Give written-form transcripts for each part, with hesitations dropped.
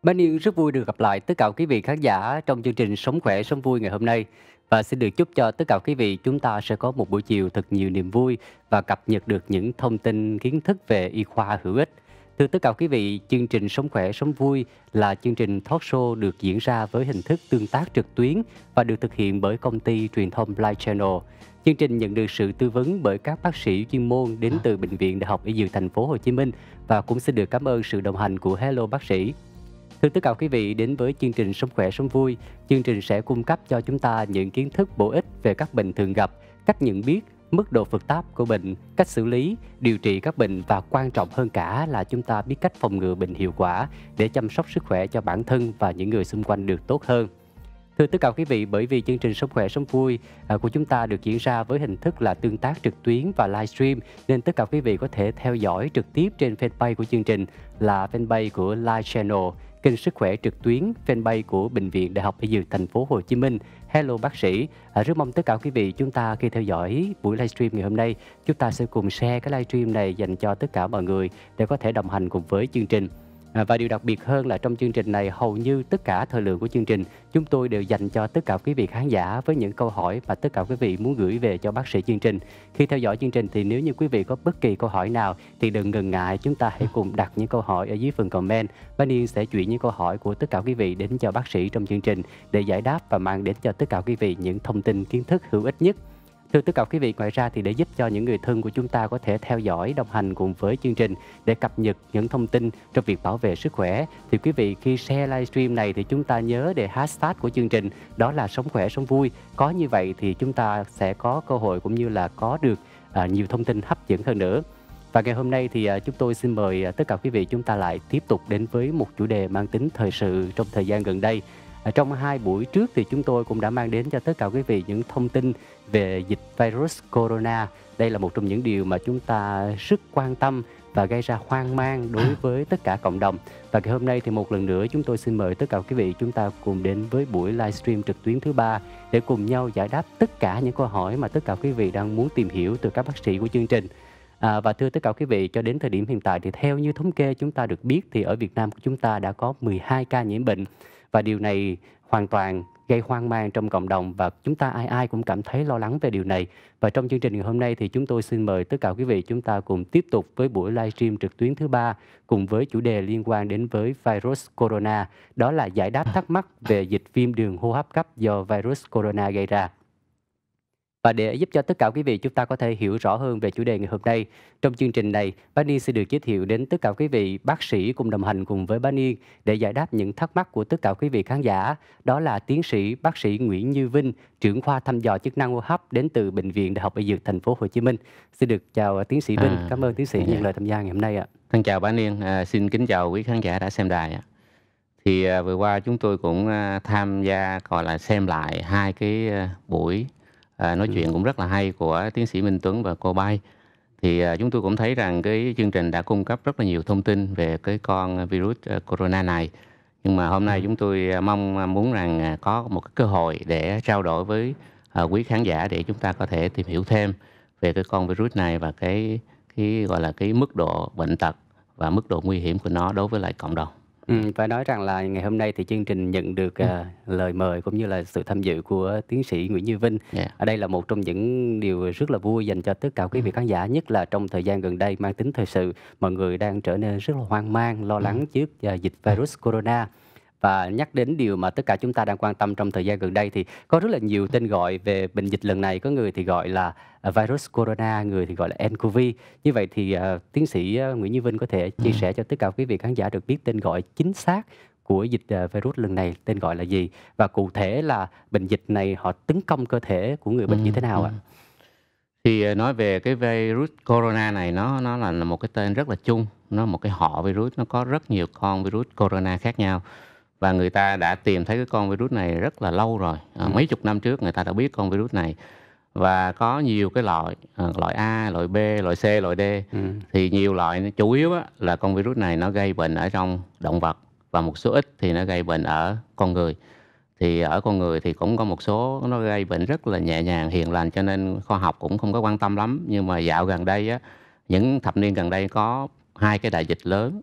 Bên Yên rất vui được gặp lại tất cả quý vị khán giả trong chương trình Sống khỏe sống vui ngày hôm nay và xin được chúc cho tất cả quý vị chúng ta sẽ có một buổi chiều thật nhiều niềm vui và cập nhật được những thông tin kiến thức về y khoa hữu ích. Thưa tất cả quý vị, chương trình Sống khỏe sống vui là chương trình talk show được diễn ra với hình thức tương tác trực tuyến và được thực hiện bởi công ty truyền thông Live Channel. Chương trình nhận được sự tư vấn bởi các bác sĩ chuyên môn đến từ Bệnh viện Đại học Y Dược Thành phố Hồ Chí Minh và cũng xin được cảm ơn sự đồng hành của Hello bác sĩ. Thưa tất cả quý vị, đến với chương trình Sống khỏe sống vui, chương trình sẽ cung cấp cho chúng ta những kiến thức bổ ích về các bệnh thường gặp, cách nhận biết, mức độ phức tạp của bệnh, cách xử lý, điều trị các bệnh và quan trọng hơn cả là chúng ta biết cách phòng ngừa bệnh hiệu quả để chăm sóc sức khỏe cho bản thân và những người xung quanh được tốt hơn. Thưa tất cả quý vị, bởi vì chương trình Sống khỏe sống vui của chúng ta được diễn ra với hình thức là tương tác trực tuyến và livestream nên tất cả quý vị có thể theo dõi trực tiếp trên fanpage của chương trình là fanpage của Live Channel, kênh sức khỏe trực tuyến, fanpage của Bệnh viện Đại học Y Dược Thành phố Hồ Chí Minh. Hello bác sĩ. Rất mong tất cả quý vị chúng ta khi theo dõi buổi livestream ngày hôm nay, chúng ta sẽ cùng share cái livestream này dành cho tất cả mọi người để có thể đồng hành cùng với chương trình. Và điều đặc biệt hơn là trong chương trình này hầu như tất cả thời lượng của chương trình chúng tôi đều dành cho tất cả quý vị khán giả với những câu hỏi mà tất cả quý vị muốn gửi về cho bác sĩ chương trình. Khi theo dõi chương trình thì nếu như quý vị có bất kỳ câu hỏi nào thì đừng ngần ngại, chúng ta hãy cùng đặt những câu hỏi ở dưới phần comment và Niên sẽ chuyển những câu hỏi của tất cả quý vị đến cho bác sĩ trong chương trình để giải đáp và mang đến cho tất cả quý vị những thông tin kiến thức hữu ích nhất. Thưa tất cả quý vị, ngoài ra thì để giúp cho những người thân của chúng ta có thể theo dõi, đồng hành cùng với chương trình để cập nhật những thông tin trong việc bảo vệ sức khỏe, thì quý vị khi share livestream này thì chúng ta nhớ để hashtag của chương trình đó là Sống khỏe sống vui. Có như vậy thì chúng ta sẽ có cơ hội cũng như là có được nhiều thông tin hấp dẫn hơn nữa. Và ngày hôm nay thì chúng tôi xin mời tất cả quý vị chúng ta lại tiếp tục đến với một chủ đề mang tính thời sự trong thời gian gần đây. Trong 2 buổi trước thì chúng tôi cũng đã mang đến cho tất cả quý vị những thông tin về dịch virus corona. Đây là một trong những điều mà chúng ta rất quan tâm và gây ra hoang mang đối với tất cả cộng đồng. Và ngày hôm nay thì một lần nữa chúng tôi xin mời tất cả quý vị chúng ta cùng đến với buổi livestream trực tuyến thứ 3 để cùng nhau giải đáp tất cả những câu hỏi mà tất cả quý vị đang muốn tìm hiểu từ các bác sĩ của chương trình. Và thưa tất cả quý vị, cho đến thời điểm hiện tại thì theo như thống kê chúng ta được biết thì ở Việt Nam của chúng ta đã có 12 ca nhiễm bệnh và điều này hoàn toàn gây hoang mang trong cộng đồng và chúng ta ai ai cũng cảm thấy lo lắng về điều này. Và trong chương trình ngày hôm nay thì chúng tôi xin mời tất cả quý vị chúng ta cùng tiếp tục với buổi livestream trực tuyến thứ 3 cùng với chủ đề liên quan đến với virus corona, đó là giải đáp thắc mắc về dịch viêm đường hô hấp cấp do virus corona gây ra. Và để giúp cho tất cả quý vị chúng ta có thể hiểu rõ hơn về chủ đề ngày hôm nay, trong chương trình này, Bá Niên sẽ được giới thiệu đến tất cả quý vị bác sĩ cùng đồng hành cùng với Bá Niên để giải đáp những thắc mắc của tất cả quý vị khán giả. Đó là tiến sĩ bác sĩ Nguyễn Như Vinh, trưởng khoa thăm dò chức năng hô hấp đến từ Bệnh viện Đại học Y Dược Thành phố Hồ Chí Minh. Xin được chào tiến sĩ Vinh. Cảm ơn tiến sĩ nhận lời tham gia ngày hôm nay ạ. Thân chào Bá Niên, xin kính chào quý khán giả đã xem đài ạ. Thì vừa qua chúng tôi cũng tham gia gọi là xem lại hai cái buổi nói chuyện cũng rất là hay của tiến sĩ Minh Tuấn và cô Bay. Thì chúng tôi cũng thấy rằng cái chương trình đã cung cấp rất là nhiều thông tin về cái con virus corona này. Nhưng mà hôm nay chúng tôi mong muốn rằng có một cái cơ hội để trao đổi với quý khán giả để chúng ta có thể tìm hiểu thêm về cái con virus này và cái gọi là cái mức độ bệnh tật và mức độ nguy hiểm của nó đối với lại cộng đồng. Phải nói rằng là ngày hôm nay thì chương trình nhận được lời mời cũng như là sự tham dự của tiến sĩ Nguyễn Như Vinh. Ở đây là một trong những điều rất là vui dành cho tất cả quý vị khán giả, nhất là trong thời gian gần đây mang tính thời sự, mọi người đang trở nên rất là hoang mang, lo lắng trước dịch virus corona. Và nhắc đến điều mà tất cả chúng ta đang quan tâm trong thời gian gần đây thì có rất là nhiều tên gọi về bệnh dịch lần này. Có người thì gọi là virus corona, người thì gọi là nCoV. Như vậy thì tiến sĩ Nguyễn Như Vinh có thể chia sẻ cho tất cả quý vị khán giả được biết tên gọi chính xác của dịch virus lần này tên gọi là gì và cụ thể là bệnh dịch này họ tấn công cơ thể của người bệnh như thế nào ạ? Thì nói về cái virus corona này nó là một cái tên rất là chung, nó một cái họ virus, nó có rất nhiều con virus corona khác nhau. Và người ta đã tìm thấy cái con virus này rất là lâu rồi, mấy chục năm trước người ta đã biết con virus này. Và có nhiều cái loại, loại A, loại B, loại C, loại D. Thì nhiều loại, chủ yếu là con virus này nó gây bệnh ở trong động vật và một số ít thì nó gây bệnh ở con người. Thì ở con người thì cũng có một số nó gây bệnh rất là nhẹ nhàng, hiền lành cho nên khoa học cũng không có quan tâm lắm. Nhưng mà dạo gần đây những thập niên gần đây có hai cái đại dịch lớn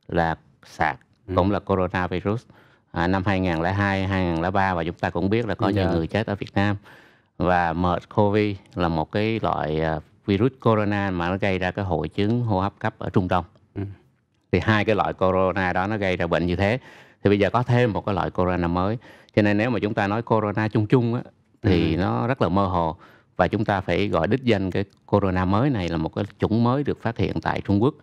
là SARS cũng là coronavirus năm 2002, 2003, và chúng ta cũng biết là có nhiều Dạ. người chết ở Việt Nam. Và MERS-CoV là một cái loại virus corona mà nó gây ra cái hội chứng hô hấp cấp ở Trung Đông. Thì hai cái loại corona đó nó gây ra bệnh như thế. Thì bây giờ có thêm một cái loại corona mới. Cho nên nếu mà chúng ta nói corona chung chung á, thì nó rất là mơ hồ. Và chúng ta phải gọi đích danh cái corona mới này là một cái chủng mới được phát hiện tại Trung Quốc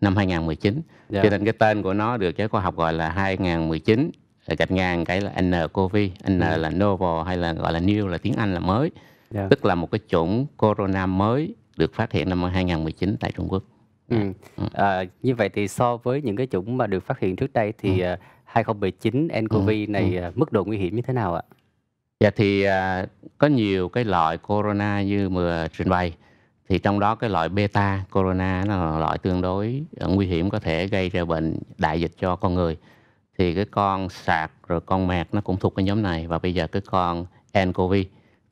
năm 2019. Dạ. Cho nên cái tên của nó được giới khoa học gọi là 2019, gạch ngang cái là nCoV. N là novel hay là gọi là new là tiếng Anh là mới. Dạ. Tức là một cái chủng corona mới được phát hiện năm 2019 tại Trung Quốc. Như vậy thì so với những cái chủng mà được phát hiện trước đây thì 2019 nCoV này mức độ nguy hiểm như thế nào ạ? Dạ thì có nhiều cái loại corona như mà trình bày. Thì trong đó cái loại beta corona nó là loại tương đối nguy hiểm, có thể gây ra bệnh đại dịch cho con người. Thì cái con sạc rồi con mẹt nó cũng thuộc cái nhóm này. Và bây giờ cái con nCoV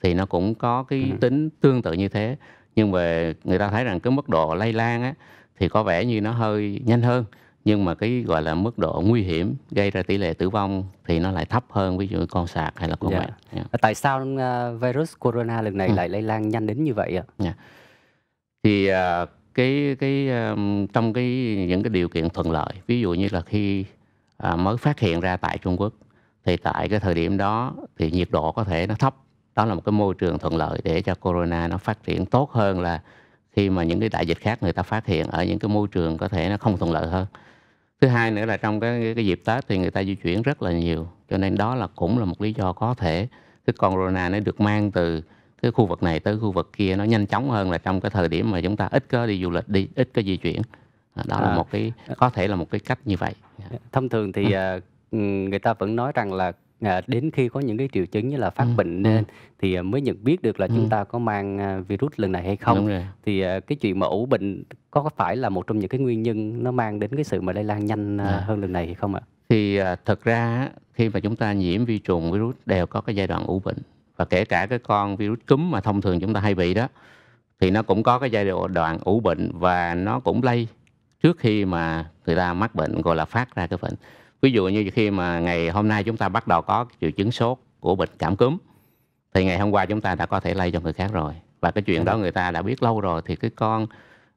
thì nó cũng có cái tính tương tự như thế. Nhưng mà người ta thấy rằng cái mức độ lây lan á, thì có vẻ như nó hơi nhanh hơn. Nhưng mà cái gọi là mức độ nguy hiểm gây ra tỷ lệ tử vong thì nó lại thấp hơn, ví dụ như con sạc hay là con mẹt. Tại sao virus corona lần này lại lây lan nhanh đến như vậy ạ? Thì trong những cái điều kiện thuận lợi, ví dụ như là khi mới phát hiện ra tại Trung Quốc, thì tại cái thời điểm đó thì nhiệt độ có thể nó thấp. Đó là một cái môi trường thuận lợi để cho corona nó phát triển tốt hơn là khi mà những cái đại dịch khác người ta phát hiện ở những cái môi trường có thể nó không thuận lợi hơn. Thứ hai nữa là trong cái dịp Tết thì người ta di chuyển rất là nhiều, cho nên đó là cũng là một lý do có thể cái con corona nó được mang từ cái khu vực này tới khu vực kia nó nhanh chóng hơn là trong cái thời điểm mà chúng ta ít có đi du lịch, ít có di chuyển. Đó là một cái có thể là một cái cách như vậy. Thông thường thì người ta vẫn nói rằng là đến khi có những cái triệu chứng như là phát bệnh nên thì mới nhận biết được là chúng ta có mang virus lần này hay không. Đúng rồi. Thì cái chuyện mà ủ bệnh có phải là một trong những cái nguyên nhân nó mang đến cái sự mà lây lan nhanh hơn lần này hay không ạ? Thì thực ra khi mà chúng ta nhiễm vi trùng virus đều có cái giai đoạn ủ bệnh. Và kể cả cái con virus cúm mà thông thường chúng ta hay bị đó, thì nó cũng có cái giai đoạn ủ bệnh và nó cũng lây trước khi mà người ta mắc bệnh, gọi là phát ra cái bệnh. Ví dụ như khi mà ngày hôm nay chúng ta bắt đầu có triệu chứng sốt của bệnh cảm cúm, thì ngày hôm qua chúng ta đã có thể lây cho người khác rồi. Và cái chuyện đó người ta đã biết lâu rồi. Thì cái con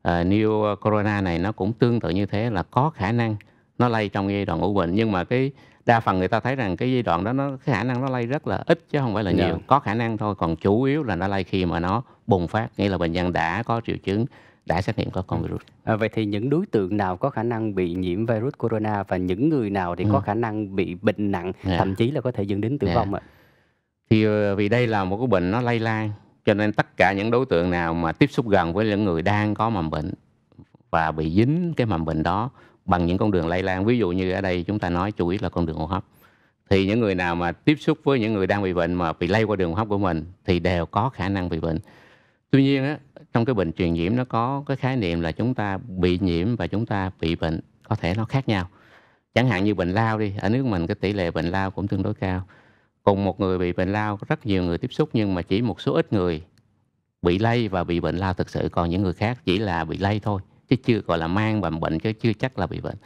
new corona này nó cũng tương tự như thế, là có khả năng nó lây trong giai đoạn ủ bệnh. Nhưng mà cái đa phần người ta thấy rằng cái giai đoạn đó cái khả năng nó lây rất là ít chứ không phải là nhiều. Có khả năng thôi, còn chủ yếu là nó lây khi mà nó bùng phát, nghĩa là bệnh nhân đã có triệu chứng, đã xét nghiệm có con virus. Vậy thì những đối tượng nào có khả năng bị nhiễm virus corona và những người nào thì có khả năng bị bệnh nặng, thậm chí là có thể dẫn đến tử vong ạ? Thì vì đây là một cái bệnh nó lây lan, cho nên tất cả những đối tượng nào mà tiếp xúc gần với những người đang có mầm bệnh và bị dính cái mầm bệnh đó bằng những con đường lây lan, ví dụ như ở đây chúng ta nói chủ yếu là con đường hô hấp, thì những người nào mà tiếp xúc với những người đang bị bệnh mà bị lây qua đường hô hấp của mình thì đều có khả năng bị bệnh. Tuy nhiên á, trong cái bệnh truyền nhiễm nó có cái khái niệm là chúng ta bị nhiễm và chúng ta bị bệnh có thể nó khác nhau. Chẳng hạn như bệnh lao đi, ở nước mình cái tỷ lệ bệnh lao cũng tương đối cao. Cùng một người bị bệnh lao có rất nhiều người tiếp xúc, nhưng mà chỉ một số ít người bị lây và bị bệnh lao thực sự, còn những người khác chỉ là bị lây thôi, chứ chưa gọi là mang mầm bệnh, chứ chưa chắc là bị bệnh.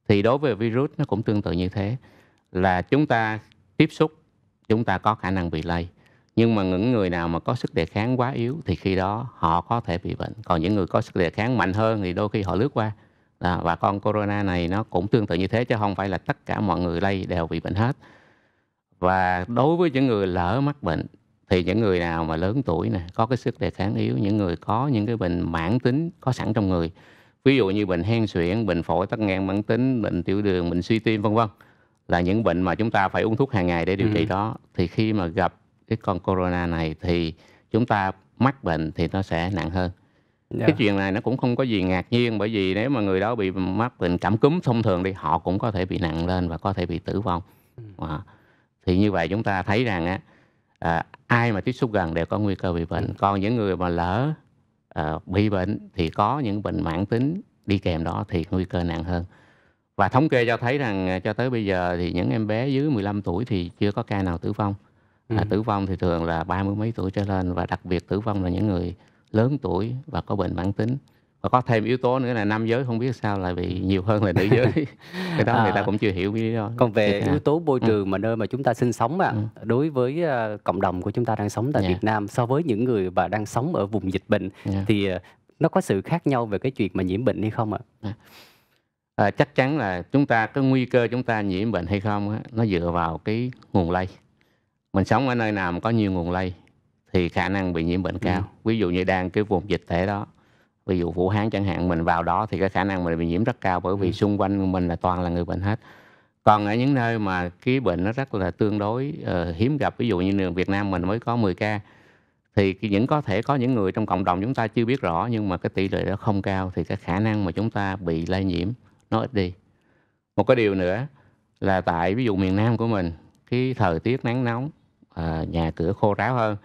Thì đối với virus nó cũng tương tự như thế, là chúng ta tiếp xúc, chúng ta có khả năng bị lây. Nhưng mà những người nào mà có sức đề kháng quá yếu thì khi đó họ có thể bị bệnh. Còn những người có sức đề kháng mạnh hơn thì đôi khi họ lướt qua. Và con corona này nó cũng tương tự như thế, chứ không phải là tất cả mọi người lây đều bị bệnh hết. Và đối với những người lỡ mắc bệnh thì những người nào mà lớn tuổi nè, có cái sức đề kháng yếu, những người có những cái bệnh mãn tính có sẵn trong người, ví dụ như bệnh hen suyễn, bệnh phổi tắc nghẽn mãn tính, bệnh tiểu đường, bệnh suy tim vân vân, là những bệnh mà chúng ta phải uống thuốc hàng ngày để điều trị đó, thì khi mà gặp cái con corona này thì chúng ta mắc bệnh thì nó sẽ nặng hơn. Cái chuyện này nó cũng không có gì ngạc nhiên, bởi vì nếu mà người đó bị mắc bệnh cảm cúm thông thường đi, họ cũng có thể bị nặng lên và có thể bị tử vong. Thì như vậy chúng ta thấy rằng ai mà tiếp xúc gần đều có nguy cơ bị bệnh. Còn những người mà lỡ bị bệnh thì có những bệnh mãn tính đi kèm đó thì nguy cơ nặng hơn. Và thống kê cho thấy rằng cho tới bây giờ thì những em bé dưới 15 tuổi thì chưa có ca nào tử vong. Tử vong thì thường là 30 mấy tuổi trở lên, và đặc biệt tử vong là những người lớn tuổi và có bệnh mãn tính. Và có thêm yếu tố nữa là nam giới không biết sao lại bị nhiều hơn là nữ giới. Cái đó người ta À, cũng chưa hiểu cái đó còn như về thế yếu nào. tố môi Ừm, trường mà nơi mà chúng ta sinh sống đối với, cộng đồng của chúng ta đang sống tại yeah, Việt Nam so với những người mà đang sống ở vùng dịch bệnh yeah, thì, nó có sự khác nhau về cái chuyện mà nhiễm bệnh hay không ạ? yeah. Chắc chắn là cái nguy cơ chúng ta nhiễm bệnh hay không á, nó dựa vào cái nguồn lây. Mình sống ở nơi nào mà có nhiều nguồn lây thì khả năng bị nhiễm bệnh Ừm, cao. Ví dụ như đang cái vùng dịch tễ đó, ví dụ Vũ Hán chẳng hạn, mình vào đó thì cái khả năng mình bị nhiễm rất cao bởi vì ừm, xung quanh mình là toàn là người bệnh hết. Còn ở những nơi mà cái bệnh nó rất là tương đối, hiếm gặp, ví dụ như Việt Nam mình mới có 10 ca, thì có thể có những người trong cộng đồng chúng ta chưa biết rõ nhưng mà cái tỷ lệ đó không cao thì cái khả năng mà chúng ta bị lây nhiễm nó ít đi. Một cái điều nữa là tại ví dụ miền Nam của mình, cái thời tiết nắng nóng, nhà cửa khô ráo hơn,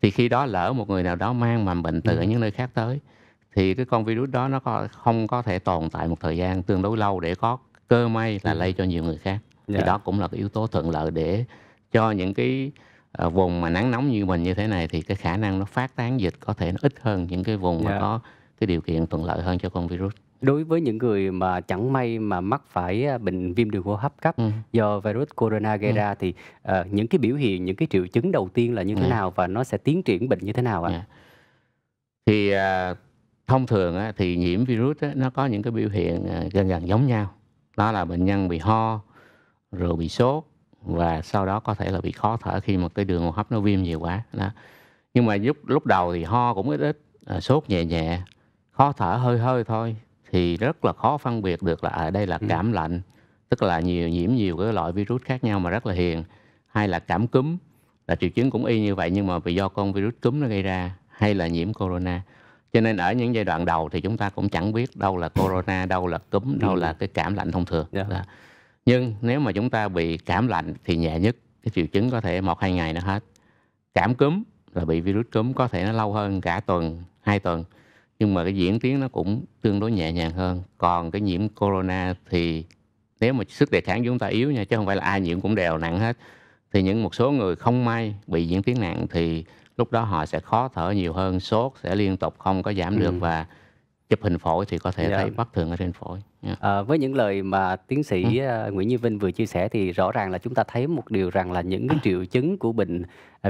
thì khi đó lỡ một người nào đó mang mầm bệnh từ ở ừm, những nơi khác tới, thì cái con virus đó nó không có thể tồn tại một thời gian tương đối lâu để có cơ may là lây ừm, cho nhiều người khác. Thì dạ, đó cũng là cái yếu tố thuận lợi để cho những cái, vùng mà nắng nóng như mình như thế này thì cái khả năng nó phát tán dịch có thể nó ít hơn những cái vùng mà dạ. có cái điều kiện thuận lợi hơn cho con virus. Đối với những người mà chẳng may mà mắc phải, bệnh viêm đường hô hấp cấp Ừm, do virus corona gây ừm, ra thì, những cái biểu hiện, những cái triệu chứng đầu tiên là như thế yeah, nào và nó sẽ tiến triển bệnh như thế nào ạ? yeah. Thì, thông thường á, thì nhiễm virus á, nó có những cái biểu hiện, gần gần giống nhau. Đó là bệnh nhân bị ho, rồi bị sốt và sau đó có thể là bị khó thở khi mà cái đường hô hấp nó viêm nhiều quá, đó. Nhưng mà lúc lúc đầu thì ho cũng ít ít, sốt nhẹ nhẹ, khó thở hơi hơi thôi, thì rất là khó phân biệt được là, ở đây là Ừm, cảm lạnh, tức là nhiễm nhiều cái loại virus khác nhau mà rất là hiền, hay là cảm cúm, là triệu chứng cũng y như vậy nhưng mà vì do con virus cúm nó gây ra, hay là nhiễm corona. Cho nên ở những giai đoạn đầu thì chúng ta cũng chẳng biết đâu là corona, đâu là cúm, đâu là ừm, cái cảm lạnh thông thường, dạ, đó. Nhưng nếu mà chúng ta bị cảm lạnh thì nhẹ nhất, cái triệu chứng có thể 1 2 ngày nó hết. Cảm cúm là bị virus cúm có thể nó lâu hơn cả tuần, 2 tuần, nhưng mà cái diễn tiến nó cũng tương đối nhẹ nhàng hơn. Còn cái nhiễm corona thì nếu mà sức đề kháng chúng ta yếu nha, chứ không phải là ai nhiễm cũng đều nặng hết. Thì một số người không may bị diễn tiến nặng thì lúc đó họ sẽ khó thở nhiều hơn, sốt sẽ liên tục không có giảm được ừm, và chụp hình phổi thì có thể dạ. thấy bất thường ở trên phổi. Yeah. Với những lời mà tiến Ừm, sĩ, Nguyễn Như Vinh vừa chia sẻ thì rõ ràng là chúng ta thấy một điều rằng là những cái triệu chứng của bệnh,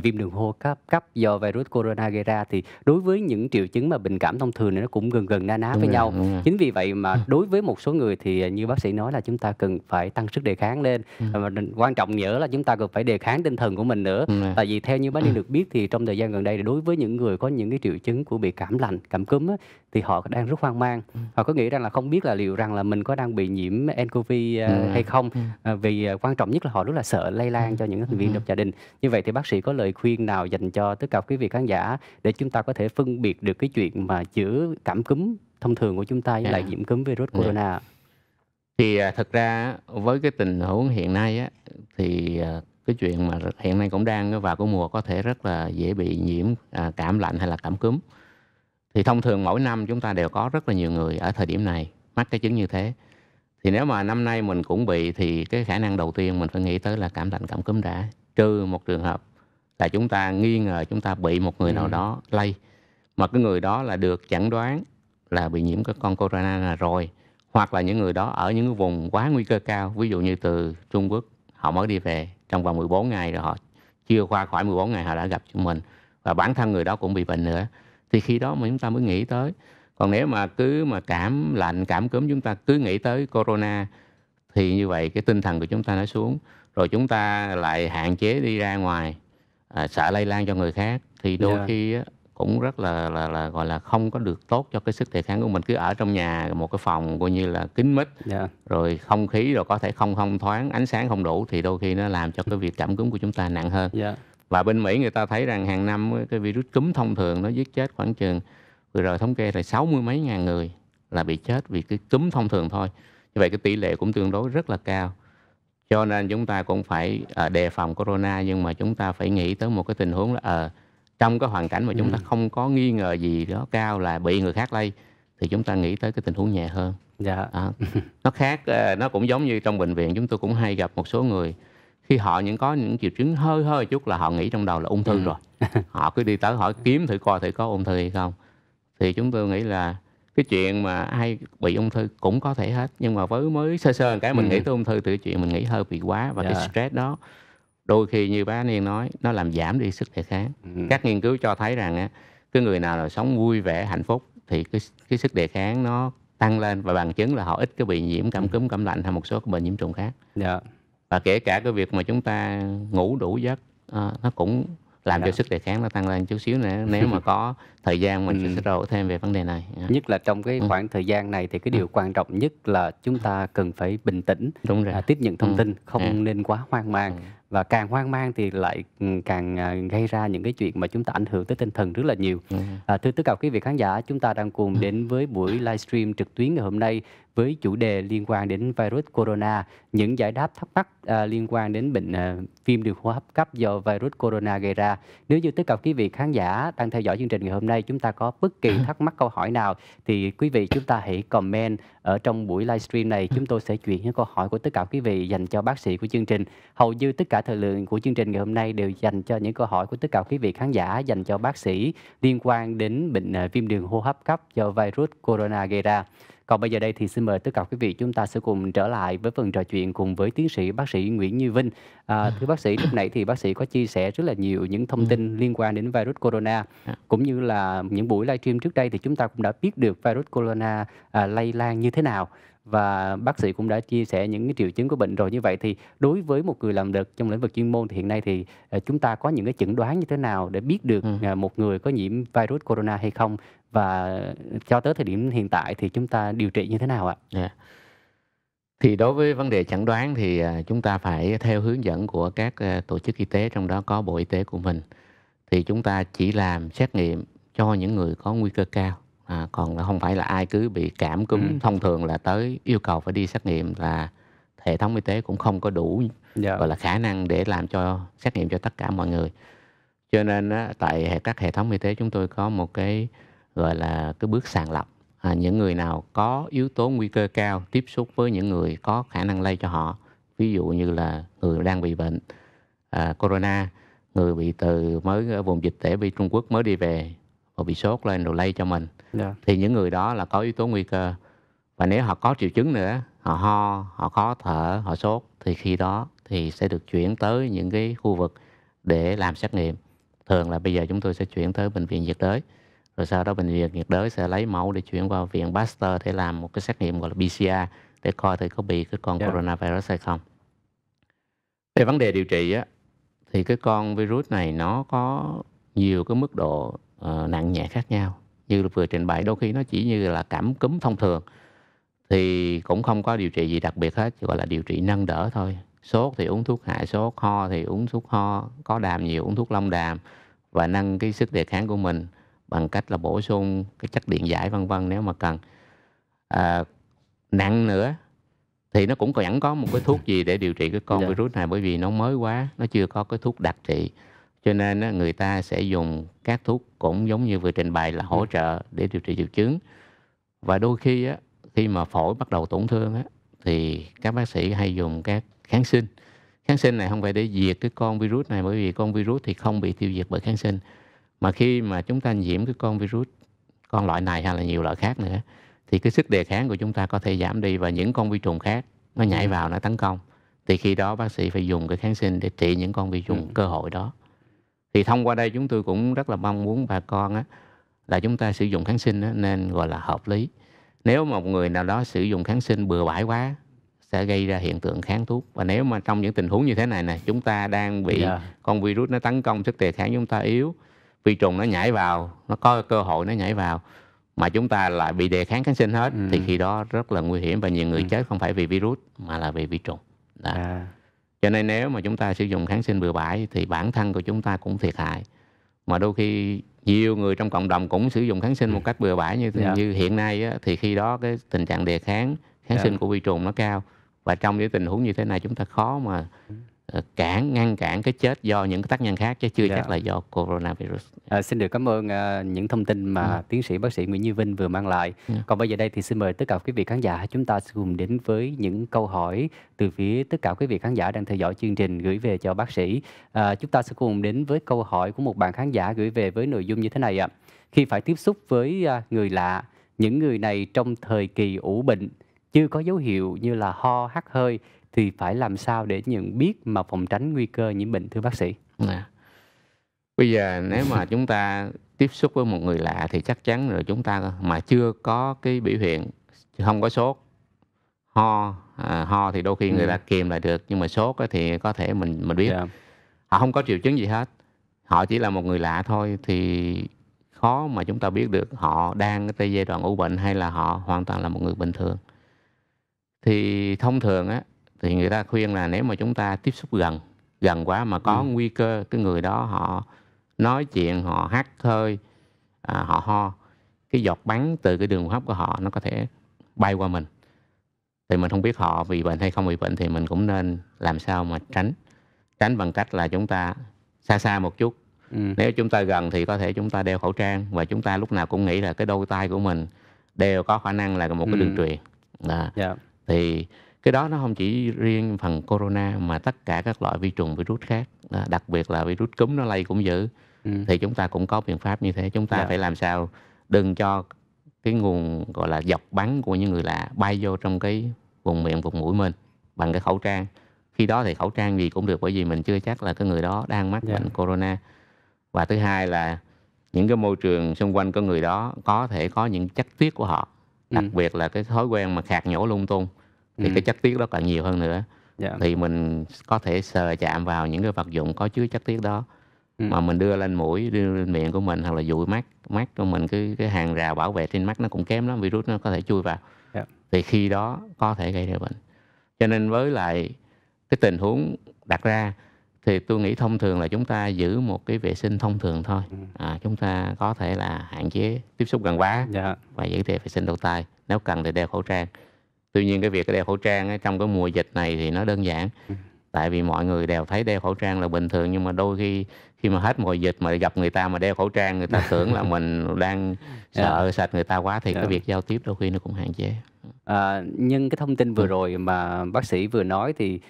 viêm đường hô hấp cấp cấp do virus corona gây ra thì đối với những triệu chứng mà bệnh cảm thông thường này nó cũng gần gần na ná với đúng rồi, nhau. đúng rồi. Chính vì vậy mà đối với một số người thì, như bác sĩ nói là chúng ta cần phải tăng sức đề kháng lên, Ừm, và quan trọng nhớ là chúng ta cần phải đề kháng tinh thần của mình nữa. đúng rồi. Tại vì theo như bác Niên được biết thì trong thời gian gần đây thì đối với những người có những cái triệu chứng của bị cảm lạnh, cảm cúm á, thì họ đang rất hoang mang. Ừm, Họ có nghĩ rằng là không biết là liệu rằng là mình có đang bị nhiễm nCoV, đúng rồi. hay không? Ừm, Vì, quan trọng nhất là họ rất là sợ lây lan cho những thành viên trong gia đình. Như vậy thì bác sĩ có lời khuyên nào dành cho tất cả quý vị khán giả để chúng ta có thể phân biệt được cái chuyện mà giữa cảm cúm thông thường của chúng ta với lại yeah, nhiễm cúm virus yeah. corona ạ? Thì, thực ra á, với cái tình huống hiện nay á, thì, cái chuyện mà hiện nay cũng đang vào cái mùa có thể rất là dễ bị nhiễm, cảm lạnh hay là cảm cúm. Thì thông thường mỗi năm chúng ta đều có rất là nhiều người ở thời điểm này mắc cái chứng như thế. Thì nếu mà năm nay mình cũng bị thì cái khả năng đầu tiên mình phải nghĩ tới là cảm lạnh, cảm cúm đã, trừ một trường hợp là chúng ta nghi ngờ chúng ta bị một người nào Ừm, đó lây, mà cái người đó là được chẩn đoán là bị nhiễm cái con corona này rồi, hoặc là những người đó ở những cái vùng quá nguy cơ cao, ví dụ như từ Trung Quốc, họ mới đi về trong vòng 14 ngày rồi họ chưa qua khỏi 14 ngày họ đã gặp chúng mình và bản thân người đó cũng bị bệnh nữa, thì khi đó mà chúng ta mới nghĩ tới. Còn nếu mà cứ mà cảm lạnh, cảm cúm chúng ta cứ nghĩ tới corona thì như vậy cái tinh thần của chúng ta nó xuống, rồi chúng ta lại hạn chế đi ra ngoài, sợ lây lan cho người khác, thì đôi dạ, khi á, cũng rất là, gọi là, không có được tốt cho cái sức đề kháng của mình. Cứ ở trong nhà một cái phòng coi như là kín mít, dạ, rồi không khí rồi có thể không thông thoáng, ánh sáng không đủ thì đôi khi nó làm cho cái việc cảm cúm của chúng ta nặng hơn. dạ, Và bên Mỹ người ta thấy rằng hàng năm á, cái virus cúm thông thường nó giết chết khoảng chừng vừa rồi thống kê là 60 mấy ngàn người là bị chết vì cái cúm thông thường thôi. Như vậy cái tỷ lệ cũng tương đối rất là cao. Cho nên chúng ta cũng phải, đề phòng corona nhưng mà chúng ta phải nghĩ tới một cái tình huống là, trong cái hoàn cảnh mà chúng ta ừm, không có nghi ngờ gì đó cao là bị người khác lây, thì chúng ta nghĩ tới cái tình huống nhẹ hơn. dạ, Đó, nó khác, nó cũng giống như trong bệnh viện chúng tôi cũng hay gặp một số người, khi họ có những triệu chứng hơi hơi chút là họ nghĩ trong đầu là ung thư ừm, rồi. Họ cứ đi tới hỏi kiếm thử coi thử có ung thư hay không. Thì chúng tôi nghĩ là cái chuyện mà ai bị ung thư cũng có thể hết, nhưng mà với mới sơ sơ một cái mình nghĩ tới ung thư thì cái chuyện mình nghĩ hơi bị quá, và cái Dạ. stress đó đôi khi như bác Niên nói, nó làm giảm đi sức đề kháng. Các nghiên cứu cho thấy rằng á, cái người nào là sống vui vẻ, hạnh phúc thì cái sức đề kháng nó tăng lên, và bằng chứng là họ ít cái bị nhiễm cảm cúm, cảm lạnh hay một số cái bệnh nhiễm trùng khác. Dạ. Và kể cả cái việc mà chúng ta ngủ đủ giấc, nó cũng làm cho Dạ. sức đề kháng nó tăng lên chút xíu nữa. Nếu mà có thời gian mình sẽ Ừm. trao đổi thêm về vấn đề này. Nhất là trong cái khoảng thời gian này thì cái điều quan trọng nhất là chúng ta cần phải bình tĩnh, Đúng rồi. tiếp nhận thông tin, Yeah. không nên quá hoang mang. Và càng hoang mang thì lại, càng, gây ra những cái chuyện mà chúng ta ảnh hưởng tới tinh thần rất là nhiều. Thưa tất cả quý vị khán giả, chúng ta đang cùng đến với buổi livestream trực tuyến ngày hôm nay với chủ đề liên quan đến virus corona, những giải đáp thắc mắc, liên quan đến bệnh, viêm đường hô hấp cấp do virus corona gây ra. Nếu như tất cả quý vị khán giả đang theo dõi chương trình ngày hôm nay, chúng ta có bất kỳ thắc mắc câu hỏi nào thì quý vị chúng ta hãy comment ở trong buổi livestream này. Chúng tôi sẽ chuyển những câu hỏi của tất cả quý vị dành cho bác sĩ của chương trình. Hầu như tất cả thời lượng của chương trình ngày hôm nay đều dành cho những câu hỏi của tất cả quý vị khán giả dành cho bác sĩ liên quan đến bệnh viêm đường hô hấp cấp do virus corona gây ra. Còn bây giờ đây thì xin mời tất cả quý vị chúng ta sẽ cùng trở lại với phần trò chuyện cùng với tiến sĩ bác sĩ Nguyễn Như Vinh. Thưa bác sĩ, lúc nãy thì bác sĩ có chia sẻ rất là nhiều những thông tin liên quan đến virus corona, cũng như là những buổi livestream trước đây thì chúng ta cũng đã biết được virus corona lây lan như thế nào. Và bác sĩ cũng đã chia sẻ những cái triệu chứng của bệnh rồi. Như vậy thì đối với một người làm việc trong lĩnh vực chuyên môn thì hiện nay thì chúng ta có những cái chẩn đoán như thế nào để biết được một người có nhiễm virus corona hay không? Và cho tới thời điểm hiện tại thì chúng ta điều trị như thế nào ạ? Thì đối với vấn đề chẩn đoán thì chúng ta phải theo hướng dẫn của các tổ chức y tế, trong đó có Bộ Y tế của mình. Thì chúng ta chỉ làm xét nghiệm cho những người có nguy cơ cao. Còn không phải là ai cứ bị cảm cúm thông thường là tới yêu cầu phải đi xét nghiệm, là hệ thống y tế cũng không có đủ gọi là khả năng để làm cho xét nghiệm cho tất cả mọi người. Cho nên tại các hệ thống y tế chúng tôi có một cái gọi là cái bước sàng lọc. Những người nào có yếu tố nguy cơ cao tiếp xúc với những người có khả năng lây cho họ, ví dụ như là người đang bị bệnh corona, người bị mới ở vùng dịch tễ bị Trung Quốc mới đi về và bị sốt lên rồi lây cho mình, thì những người đó là có yếu tố nguy cơ. Và nếu họ có triệu chứng nữa, họ ho, họ khó thở, họ sốt, thì khi đó thì sẽ được chuyển tới những cái khu vực để làm xét nghiệm. Thường là bây giờ chúng tôi sẽ chuyển tới bệnh viện nhiệt đới, rồi sau đó bệnh viện nhiệt đới sẽ lấy mẫu để chuyển vào viện Pasteur để làm một cái xét nghiệm gọi là PCR để coi thử có bị cái con coronavirus hay không. Về vấn đề điều trị á, thì cái con virus này nó có nhiều cái mức độ nặng nhẹ khác nhau. Như vừa trình bày, đôi khi nó chỉ như là cảm cúm thông thường thì cũng không có điều trị gì đặc biệt hết, chỉ gọi là điều trị nâng đỡ thôi. Sốt thì uống thuốc hạ sốt, ho thì uống thuốc ho, có đàm nhiều uống thuốc long đàm, và nâng cái sức đề kháng của mình bằng cách là bổ sung cái chất điện giải vân vân nếu mà cần. Nặng nữa thì nó cũng vẫn có một cái thuốc gì để điều trị cái con virus này, bởi vì nó mới quá, nó chưa có cái thuốc đặc trị. Cho nên người ta sẽ dùng các thuốc cũng giống như vừa trình bày là hỗ trợ để điều trị triệu chứng. Và đôi khi khi mà phổi bắt đầu tổn thương thì các bác sĩ hay dùng các kháng sinh. Kháng sinh này không phải để diệt cái con virus này, bởi vì con virus thì không bị tiêu diệt bởi kháng sinh. Mà khi mà chúng ta nhiễm cái con virus, con loại này hay là nhiều loại khác nữa, thì cái sức đề kháng của chúng ta có thể giảm đi, và những con vi trùng khác nó nhảy vào, nó tấn công. Thì khi đó bác sĩ phải dùng cái kháng sinh để trị những con vi trùng cơ hội đó. Thì thông qua đây chúng tôi cũng rất là mong muốn bà con là chúng ta sử dụng kháng sinh nên gọi là hợp lý. Nếu mà một người nào đó sử dụng kháng sinh bừa bãi quá sẽ gây ra hiện tượng kháng thuốc. Và nếu mà trong những tình huống như thế này này, chúng ta đang bị con virus nó tấn công, sức đề kháng chúng ta yếu, vi trùng nó nhảy vào, nó có cơ hội nó nhảy vào, mà chúng ta lại bị đề kháng kháng sinh hết, thì khi đó rất là nguy hiểm, và nhiều người chết không phải vì virus mà là vì vi trùng. Cho nên nếu mà chúng ta sử dụng kháng sinh bừa bãi thì bản thân của chúng ta cũng thiệt hại. Mà đôi khi nhiều người trong cộng đồng cũng sử dụng kháng sinh một cách bừa bãi như hiện nay thì khi đó cái tình trạng đề kháng kháng sinh của vi trùng nó cao, và trong những tình huống như thế này chúng ta khó mà ngăn cản cái chết do những cái tác nhân khác, chứ chưa chắc là do coronavirus. Xin được cảm ơn những thông tin mà tiến sĩ bác sĩ Nguyễn Như Vinh vừa mang lại. Còn bây giờ đây thì xin mời tất cả quý vị khán giả chúng ta sẽ cùng đến với những câu hỏi từ phía tất cả quý vị khán giả đang theo dõi chương trình gửi về cho bác sĩ. Chúng ta sẽ cùng đến với câu hỏi của một bạn khán giả gửi về với nội dung như thế này ạ. Khi phải tiếp xúc với người lạ những người này trong thời kỳ ủ bệnh, chưa có dấu hiệu như là ho, hắt hơi thì phải làm sao để nhận biết mà phòng tránh nguy cơ nhiễm bệnh thưa bác sĩ? À, bây giờ nếu mà chúng ta tiếp xúc với một người lạ thì chắc chắn rồi chúng ta mà chưa có cái biểu hiện, không có sốt, ho thì đôi khi người ta Ừm, kìm lại được, nhưng mà sốt á thì có thể mình biết. dạ, Họ không có triệu chứng gì hết, họ chỉ là một người lạ thôi thì khó mà chúng ta biết được họ đang ở giai đoạn ủ bệnh hay là họ hoàn toàn là một người bình thường. Thì thông thường á, thì người ta khuyên là nếu mà chúng ta tiếp xúc gần, gần quá mà có ừm, nguy cơ cái người đó họ nói chuyện, họ hắt hơi, họ ho, cái giọt bắn từ cái đường hô hấp của họ nó có thể bay qua mình. Thì mình không biết họ bị bệnh hay không bị bệnh thì mình cũng nên làm sao mà tránh. Tránh bằng cách là chúng ta xa xa một chút. ừm, Nếu chúng ta gần thì có thể chúng ta đeo khẩu trang và chúng ta lúc nào cũng nghĩ là cái đôi tay của mình đều có khả năng là một cái đường ừm, truyền. Đó. dạ, Thì cái đó nó không chỉ riêng phần corona mà tất cả các loại vi trùng, virus khác, đặc biệt là virus cúm nó lây cũng dữ, ừm, thì chúng ta cũng có biện pháp như thế. Chúng ta dạ, phải làm sao đừng cho cái nguồn, gọi là, giọt bắn của những người lạ bay vô trong cái vùng miệng, vùng mũi mình bằng cái khẩu trang. Khi đó thì khẩu trang gì cũng được bởi vì mình chưa chắc là cái người đó đang mắc dạ, bệnh corona. Và thứ hai là những cái môi trường xung quanh của người đó có thể có những chất tiết của họ, đặc ừm, biệt là cái thói quen mà khạc nhổ lung tung thì cái ừm, chất tiết đó càng nhiều hơn nữa. dạ, Thì mình có thể sờ chạm vào những cái vật dụng có chứa chất tiết đó ừm, mà mình đưa lên mũi, đưa lên miệng của mình hoặc là dụi mắt, mắt của mình cái hàng rào bảo vệ trên mắt nó cũng kém lắm, virus nó có thể chui vào. dạ, Thì khi đó có thể gây ra bệnh. Cho nên với lại cái tình huống đặt ra thì tôi nghĩ thông thường là chúng ta giữ một cái vệ sinh thông thường thôi. ừm, Chúng ta có thể là hạn chế tiếp xúc gần quá dạ, và giữ vệ sinh đôi tay. Nếu cần thì đeo khẩu trang. Tuy nhiên cái việc đeo khẩu trang á, trong cái mùa dịch này thì nó đơn giản. ừm, Tại vì mọi người đều thấy đeo khẩu trang là bình thường nhưng mà đôi khi khi mà hết mùa dịch mà gặp người ta mà đeo khẩu trang người ta tưởng là mình đang dạ, sợ sệt người ta quá thì cái dạ. việc giao tiếp đôi khi nó cũng hạn chế. Nhân cái thông tin vừa Ừm, rồi mà bác sĩ vừa nói thì,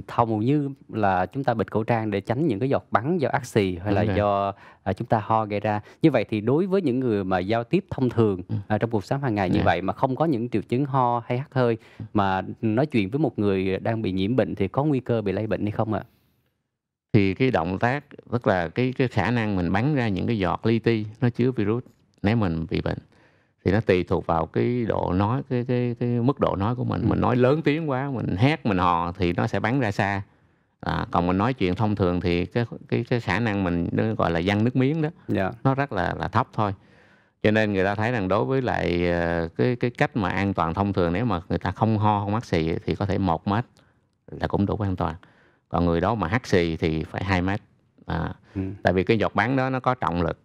hầu như là chúng ta bịt khẩu trang để tránh những cái giọt bắn do ắt xì hay là đúng rồi. do, chúng ta ho gây ra. Như vậy thì đối với những người mà giao tiếp thông thường, Ừm, trong cuộc sống hàng ngày như yeah. vậy mà không có những triệu chứng ho hay hắt hơi, mà nói chuyện với một người đang bị nhiễm bệnh thì có nguy cơ bị lây bệnh hay không ạ? Thì cái động tác, tức là cái khả năng mình bắn ra những cái giọt li ti nó chứa virus nếu mình bị bệnh, thì nó tùy thuộc vào cái độ nói, cái mức độ nói của mình. Mình Ừm, nói lớn tiếng quá, mình hét, mình hò thì nó sẽ bắn ra xa. Còn mình nói chuyện thông thường thì cái khả năng mình nó, gọi là, văng nước miếng đó, dạ, nó rất là thấp thôi. Cho nên người ta thấy rằng đối với lại, cái cách mà an toàn thông thường nếu mà người ta không ho, không hắt xì thì có thể 1 mét là cũng đủ an toàn. Còn người đó mà hắt xì thì phải 2 mét. À, ừm, tại vì cái giọt bắn đó nó có trọng lực,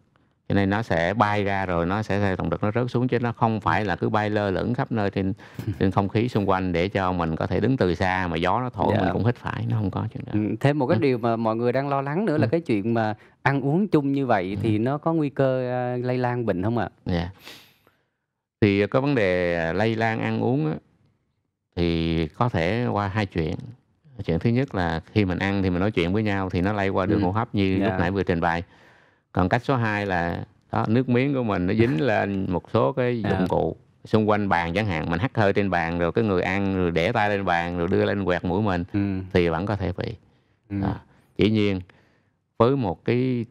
cho nên nó sẽ bay ra rồi nó sẽ theo động lực nó rớt xuống chứ nó không ừm. phải là cứ bay lơ lửng khắp nơi trên trên không khí xung quanh để cho mình có thể đứng từ xa mà gió nó thổi mình Dạ. cũng hít phải, nó không có chuyện đó. Thêm một cái Ừm, điều mà mọi người đang lo lắng nữa là ừm, cái chuyện mà ăn uống chung như vậy ừm, thì nó có nguy cơ, lây lan bệnh hông ạ? yeah. Thì có vấn đề lây lan ăn uống á, thì có thể qua 2 chuyện. Chuyện thứ nhất là khi mình ăn thì mình nói chuyện với nhau thì nó lây qua đường hô Ừm, hấp như lúc dạ, nãy vừa trình bày. Còn cách số 2 là đó, nước miếng của mình nó dính lên một số cái dạ, dụng cụ xung quanh bàn chẳng hạn, mình hắt hơi trên bàn rồi cái người ăn rồi để tay lên bàn rồi đưa lên quẹt mũi mình ừm, thì vẫn có thể bị. ừm, À, dĩ nhiên với một cái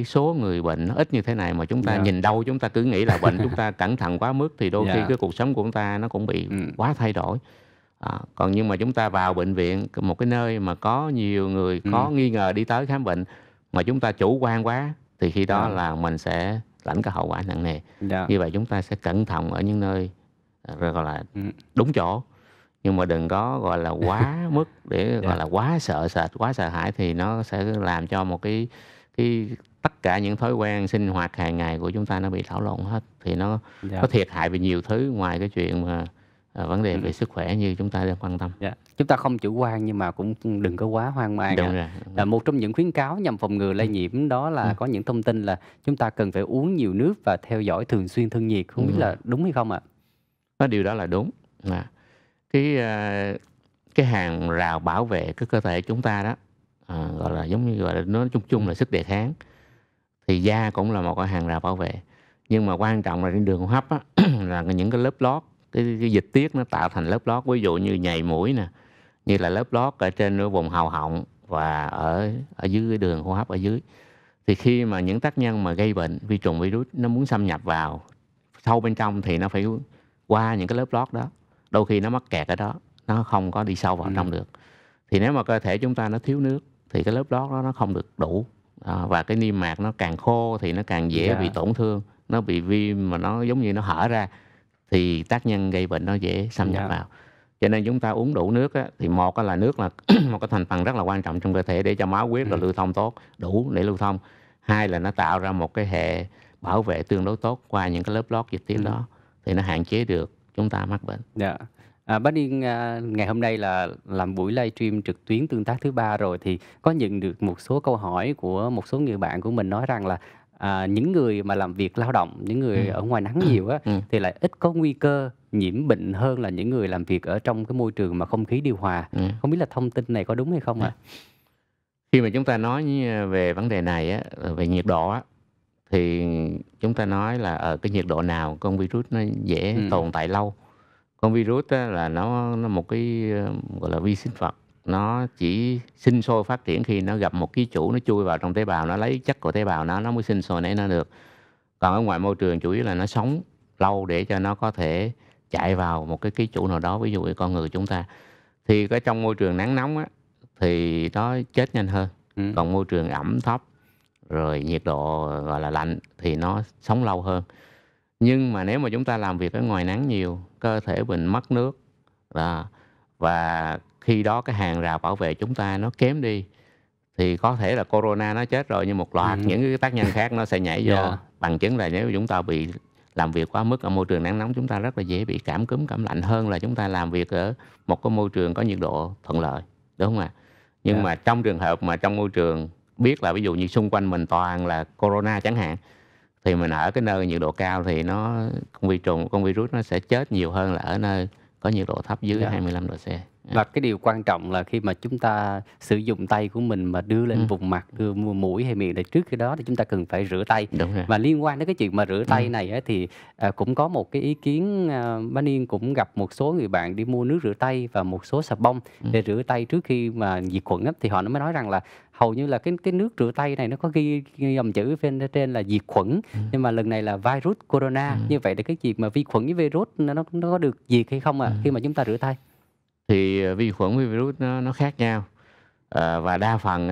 số người bệnh nó ít như thế này mà chúng ta dạ, nhìn đâu chúng ta cứ nghĩ là bệnh, chúng ta cẩn thận quá mức thì đôi khi dạ, cái cuộc sống của chúng ta nó cũng bị ừm, quá thay đổi. Còn nhưng mà chúng ta vào bệnh viện, một cái nơi mà có nhiều người có ừm, nghi ngờ đi tới khám bệnh mà chúng ta chủ quan quá thì khi đó dạ, là mình sẽ lãnh cái hậu quả nặng nề. dạ, Như vậy chúng ta sẽ cẩn thận ở những nơi, gọi là, ừm, đúng chỗ, nhưng mà đừng có, gọi là, quá mức để, gọi dạ, là, quá sợ sệt, quá sợ hãi thì nó sẽ làm cho một cái tất cả những thói quen sinh hoạt hàng ngày của chúng ta nó bị đảo lộn hết, thì nó dạ, có thiệt hại về nhiều thứ ngoài cái chuyện mà, vấn đề về ừm, sức khỏe như chúng ta đang quan tâm. dạ. Chúng ta không chủ quan nhưng mà cũng, đừng có quá hoang mang Đúng ạ. rồi, đúng rồi. Một trong những khuyến cáo nhằm phòng ngừa lây Ừm, nhiễm đó là ừm, có những thông tin là chúng ta cần phải uống nhiều nước và theo dõi thường xuyên thân nhiệt, không biết ừm, là đúng hay không ạ? điều đó là đúng. À, cái, cái hàng rào bảo vệ cái cơ thể chúng ta đó, giống như, gọi là, nói chung chung Ừm, là sức đề kháng, thì da cũng là một cái hàng rào bảo vệ. Nhưng mà quan trọng là trên đường hô hấp á, là những cái lớp lót, cái dịch tiết nó tạo thành lớp lót, ví dụ như nhầy mũi nè, như là lớp lót ở trên cái vùng hầu họng và ở ở dưới cái đường hô hấp ở dưới. Thì khi mà những tác nhân mà gây bệnh, vi trùng, virus nó muốn xâm nhập vào sâu bên trong thì nó phải qua những cái lớp lót đó. Đôi khi nó mắc kẹt ở đó, nó không có đi sâu vào trong được. Thì nếu mà cơ thể chúng ta nó thiếu nước thì cái lớp lót đó nó không được đủ. Và cái niêm mạc nó càng khô thì nó càng dễ bị tổn thương, nó bị viêm mà nó giống như nó hở ra thì tác nhân gây bệnh nó dễ xâm nhập vào. Cho nên chúng ta uống đủ nước á, thì một là nước là một cái thành phần rất là quan trọng trong cơ thể để cho máu huyết là lưu thông tốt, đủ để lưu thông. Hai là nó tạo ra một cái hệ bảo vệ tương đối tốt qua những cái lớp lót dịch tiết đó thì nó hạn chế được chúng ta mắc bệnh. Dạ. Bác Niên ngày hôm nay là làm buổi livestream trực tuyến tương tác thứ 3 rồi thì có nhận được một số câu hỏi của một số người bạn của mình nói rằng là những người mà làm việc lao động, những người ở ngoài nắng nhiều á thì lại ít có nguy cơ nhiễm bệnh hơn là những người làm việc ở trong cái môi trường mà không khí điều hòa. Không biết là thông tin này có đúng hay không ạ? Khi mà chúng ta nói về vấn đề này á, về nhiệt độ á, thì chúng ta nói là ở cái nhiệt độ nào con virus nó dễ tồn tại lâu. Con virus á, là nó một cái gọi là vi sinh vật, nó chỉ sinh sôi phát triển khi nó gặp một ký chủ, nó chui vào trong tế bào, nó lấy chất của tế bào nó mới sinh sôi nảy nở được. Còn ở ngoài môi trường chủ yếu là nó sống lâu để cho nó có thể chạy vào một cái ký chủ nào đó, ví dụ như con người chúng ta. Thì cái trong môi trường nắng nóng á, thì nó chết nhanh hơn. Còn môi trường ẩm thấp rồi nhiệt độ gọi là lạnh thì nó sống lâu hơn. Nhưng mà nếu mà chúng ta làm việc ở ngoài nắng nhiều, cơ thể mình mất nước và khi đó cái hàng rào bảo vệ chúng ta nó kém đi thì có thể là corona nó chết rồi, nhưng một loạt những cái tác nhân khác nó sẽ nhảy vô. Bằng chứng là nếu chúng ta bị làm việc quá mức ở môi trường nắng nóng, chúng ta rất là dễ bị cảm cúm, cảm lạnh hơn là chúng ta làm việc ở một cái môi trường có nhiệt độ thuận lợi, đúng không ạ? Nhưng mà trong trường hợp mà trong môi trường biết là ví dụ như xung quanh mình toàn là corona chẳng hạn, thì mình ở cái nơi nhiệt độ cao thì con virus nó sẽ chết nhiều hơn là ở nơi có nhiệt độ thấp dưới 25 độ C. Và cái điều quan trọng là khi mà chúng ta sử dụng tay của mình mà đưa lên vùng mặt, đưa mũi hay miệng, để trước khi đó thì chúng ta cần phải rửa tay. Đúng rồi. Và liên quan đến cái chuyện mà rửa tay này á, thì cũng có một cái ý kiến, bác Niên cũng gặp một số người bạn đi mua nước rửa tay và một số xà bông để rửa tay trước khi mà diệt khuẩn á, thì họ mới nói rằng là hầu như là cái nước rửa tay này nó có ghi dòng chữ bên trên là diệt khuẩn, nhưng mà lần này là virus corona. Như vậy thì cái việc mà vi khuẩn với virus nó có được diệt hay không khi mà chúng ta rửa tay? Thì vi khuẩn với virus nó khác nhau. Và đa phần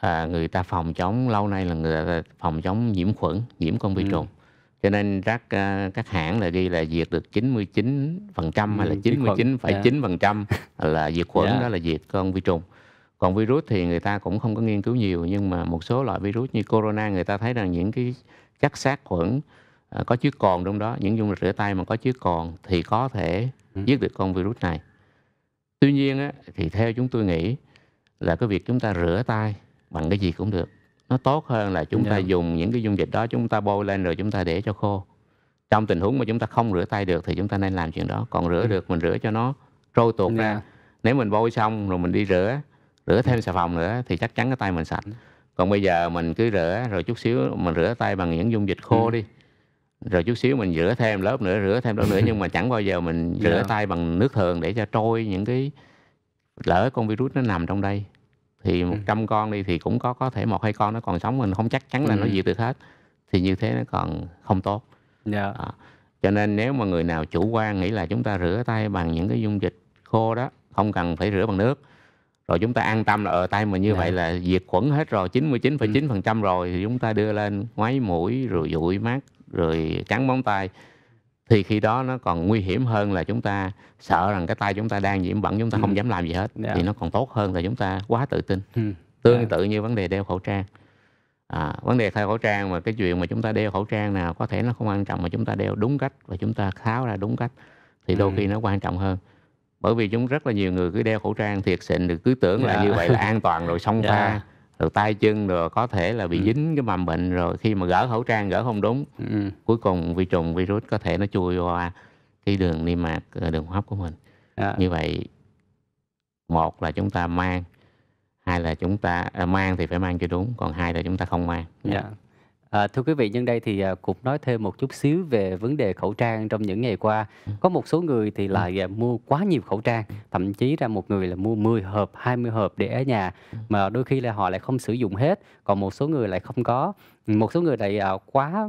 á, người ta phòng chống lâu nay là người ta phòng chống nhiễm khuẩn, nhiễm con vi trùng. Cho nên các hãng là ghi là diệt được 99% hay là 99,9% là diệt khuẩn, đó là diệt con vi trùng. Còn virus thì người ta cũng không có nghiên cứu nhiều, nhưng mà một số loại virus như corona người ta thấy rằng những cái chất sát khuẩn có chứa cồn trong đó, những dung dịch rửa tay mà có chứa cồn thì có thể giết được con virus này. Tuy nhiên á, thì theo chúng tôi nghĩ là cái việc chúng ta rửa tay bằng cái gì cũng được, nó tốt hơn là chúng ta dùng những cái dung dịch đó, chúng ta bôi lên rồi chúng ta để cho khô. Trong tình huống mà chúng ta không rửa tay được thì chúng ta nên làm chuyện đó. Còn rửa được, mình rửa cho nó trôi tuột ra. Nếu mình bôi xong rồi mình đi rửa thêm xà phòng nữa thì chắc chắn cái tay mình sạch. Còn bây giờ mình cứ rửa rồi chút xíu mình rửa tay bằng những dung dịch khô đi, rồi chút xíu mình rửa thêm lớp nữa, nhưng mà chẳng bao giờ mình rửa tay bằng nước thường để cho trôi những cái, lỡ con virus nó nằm trong đây thì 100 con đi thì cũng có thể 1-2 con nó còn sống, mình không chắc chắn là nó diệt được hết, thì như thế nó còn không tốt. Cho nên nếu mà người nào chủ quan nghĩ là chúng ta rửa tay bằng những cái dung dịch khô đó, không cần phải rửa bằng nước, rồi chúng ta an tâm là tay mình như vậy là diệt khuẩn hết rồi, 99,9% rồi, thì chúng ta đưa lên ngoáy mũi rồi dụi mắt rồi cắn móng tay, thì khi đó nó còn nguy hiểm hơn là chúng ta sợ rằng cái tay chúng ta đang nhiễm bẩn, chúng ta không dám làm gì hết. Thì nó còn tốt hơn là chúng ta quá tự tin. Tương tự như vấn đề đeo khẩu trang. Vấn đề đeo khẩu trang, mà cái chuyện mà chúng ta đeo khẩu trang nào có thể nó không quan trọng, mà chúng ta đeo đúng cách và chúng ta tháo ra đúng cách thì đôi khi nó quan trọng hơn. Bởi vì rất là nhiều người cứ đeo khẩu trang thiệt xịn, được cứ tưởng là như vậy là an toàn rồi, xông pha, rồi tay chân rồi có thể là bị dính cái mầm bệnh, rồi khi mà gỡ khẩu trang gỡ không đúng, cuối cùng vi trùng virus có thể nó chui qua cái đường niêm mạc, đường hô hấp của mình. Như vậy, một là chúng ta mang, hai là chúng ta mang thì phải mang cho đúng, còn hai là chúng ta không mang. Thưa quý vị, nhân đây thì, cũng nói thêm một chút xíu về vấn đề khẩu trang trong những ngày qua. Có một số người thì Ừm, lại, mua quá nhiều khẩu trang, thậm chí là một người là mua 10 hộp, 20 hộp để ở nhà, ừm, mà đôi khi là họ lại không sử dụng hết, còn một số người lại không có. Một số người lại, quá,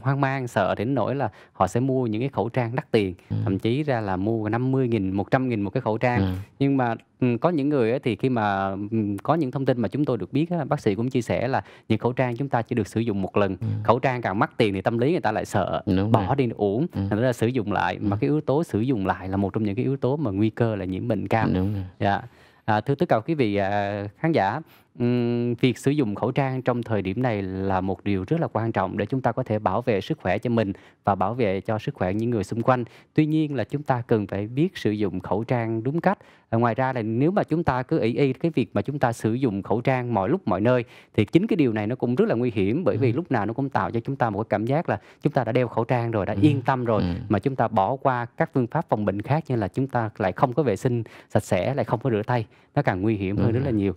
hoang mang, sợ đến nỗi là họ sẽ mua những cái khẩu trang đắt tiền, ừm, thậm chí ra là mua 50.000, 100.000 một cái khẩu trang. ừm, Nhưng mà, có những người á thì khi mà, có những thông tin mà chúng tôi được biết á, bác sĩ cũng chia sẻ là những khẩu trang chúng ta chỉ được sử dụng một lần, ừm, khẩu trang càng mắc tiền thì tâm lý người ta lại sợ, đúng rồi. bỏ đi uổng, Ừm, thành ra là sử dụng lại, mà ừm, cái yếu tố sử dụng lại là một trong những cái yếu tố mà nguy cơ là nhiễm bệnh cao. đúng rồi. Dạ. Thưa tất cả quý vị, khán giả, việc sử dụng khẩu trang trong thời điểm này là một điều rất là quan trọng để chúng ta có thể bảo vệ sức khỏe cho mình và bảo vệ cho sức khỏe những người xung quanh. Tuy nhiên là chúng ta cần phải biết sử dụng khẩu trang đúng cách. Ngoài ra là nếu mà chúng ta cứ ỷ y cái việc mà chúng ta sử dụng khẩu trang mọi lúc mọi nơi thì chính cái điều này nó cũng rất là nguy hiểm, bởi vì Ừm, lúc nào nó cũng tạo cho chúng ta một cái cảm giác là chúng ta đã đeo khẩu trang rồi, đã ừm, yên tâm rồi, ừm, mà chúng ta bỏ qua các phương pháp phòng bệnh khác như là chúng ta lại không có vệ sinh sạch sẽ, lại không có rửa tay, nó càng nguy hiểm hơn đúng rất rồi. là nhiều.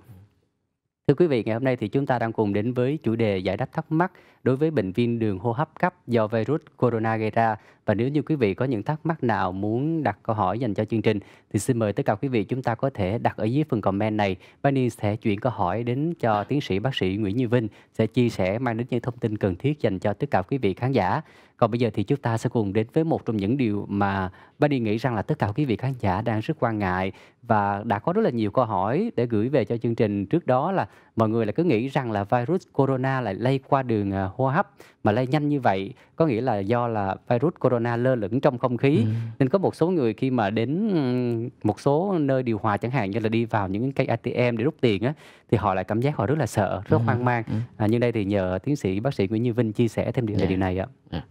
Thưa quý vị, ngày hôm nay thì chúng ta đang cùng đến với chủ đề giải đáp thắc mắc đối với bệnh viêm đường hô hấp cấp do virus corona gây ra. Và nếu như quý vị có những thắc mắc nào muốn đặt câu hỏi dành cho chương trình thì xin mời tất cả quý vị chúng ta có thể đặt ở dưới phần comment này. Bunny sẽ chuyển câu hỏi đến cho tiến sĩ bác sĩ Nguyễn Như Vinh sẽ chia sẻ mang đến những thông tin cần thiết dành cho tất cả quý vị khán giả. Còn bây giờ thì chúng ta sẽ cùng đến với một trong những điều mà Bunny nghĩ rằng là tất cả quý vị khán giả đang rất quan ngại và đã có rất là nhiều câu hỏi để gửi về cho chương trình trước đó là mọi người lại cứ nghĩ rằng là virus corona lại lây qua đường, hô hấp, mà lây nhanh như vậy, có nghĩa là do là virus corona lơ lửng trong không khí. Ừm, Nên có một số người khi mà đến, một số nơi điều hòa chẳng hạn như là đi vào những cây ATM để rút tiền á, thì họ lại cảm giác họ rất là sợ, rất hoang mang. ừm, Nhân đây thì nhờ tiến sĩ bác sĩ Nguyễn Như Vinh chia sẻ thêm về yeah, điều này ạ. yeah.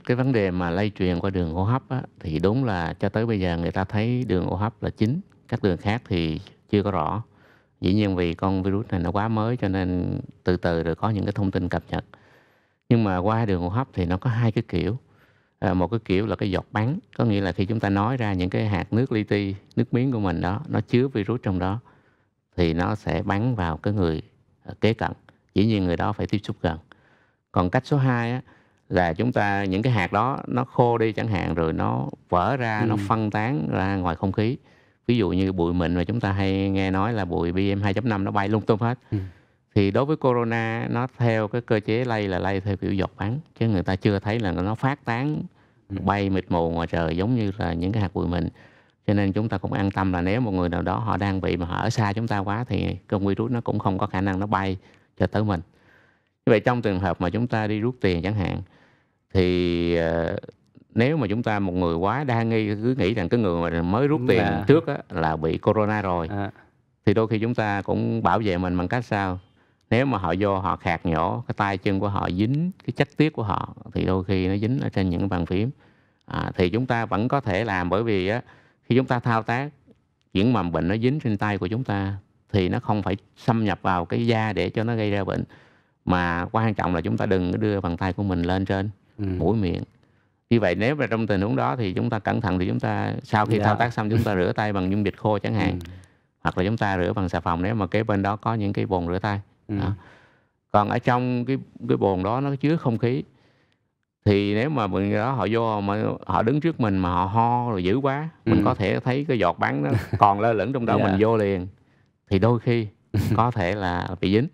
Cái vấn đề mà lây truyền qua đường hô hấp á, thì đúng là cho tới bây giờ người ta thấy đường hô hấp là chính, các đường khác thì chưa có rõ. Dĩ nhiên vì con virus này nó quá mới cho nên từ từ rồi có những cái thông tin cập nhật. Nhưng mà qua đường hô hấp thì nó có hai cái kiểu. Một cái kiểu là cái giọt bắn, có nghĩa là khi chúng ta nói ra những cái hạt nước li ti, nước miếng của mình đó, nó chứa virus trong đó thì nó sẽ bắn vào cái người kế cận. Dĩ nhiên người đó phải tiếp xúc gần. Còn cách số 2 á, là chúng ta những cái hạt đó nó khô đi chẳng hạn, rồi nó vỡ ra, nó Ừm, phân tán ra ngoài không khí. Ví dụ như bụi mịn mà chúng ta hay nghe nói là bụi PM2.5 nó bay lung tung hết. ừm, Thì đối với corona nó theo cái cơ chế lây là lây theo kiểu giọt bắn, chứ người ta chưa thấy là nó phát tán ừm, bay mịt mù ngoài trời giống như là những cái hạt bụi mịn. Cho nên chúng ta cũng an tâm là nếu một người nào đó họ đang bị mà họ ở xa chúng ta quá thì con virus nó cũng không có khả năng nó bay cho tới mình. Như vậy trong trường hợp mà chúng ta đi rút tiền chẳng hạn, thì, nếu mà chúng ta một người quá đa nghi cứ nghĩ rằng cái người mà mới rút tiền và trước á là bị corona rồi, à, thì đôi khi chúng ta cũng bảo vệ mình bằng cách sao? Nếu mà họ vô họ khạc nhổ, cái tay chân của họ dính cái chất tiết của họ thì đôi khi nó dính ở trên những cái bàn phím. Thì chúng ta vẫn có thể làm bởi vì á, khi chúng ta thao tác, những mầm bệnh nó dính trên tay của chúng ta thì nó không phải xâm nhập vào cái da để cho nó gây ra bệnh. Mà quan trọng là chúng ta đừng có đưa bàn tay của mình lên trên ừm, mũi miệng. Như vậy nếu mà trong tình huống đó thì chúng ta cẩn thận thì chúng ta sau khi thao dạ, tác xong chúng ta rửa tay bằng dung dịch khô chẳng hạn, ừm, hoặc là chúng ta rửa bằng xà phòng nếu mà kế bên đó có những cái bồn rửa tay. Đó. ừm, Còn ở trong cái bồn đó nó chứa không khí, thì nếu mà người đó họ vô mà họ đứng trước mình mà họ ho rồi dữ quá, mình có ừm, thể thấy cái giọt bắn nó còn lơ lửng trong đó mình dạ, vô liền, thì đôi khi có thể là bị dính.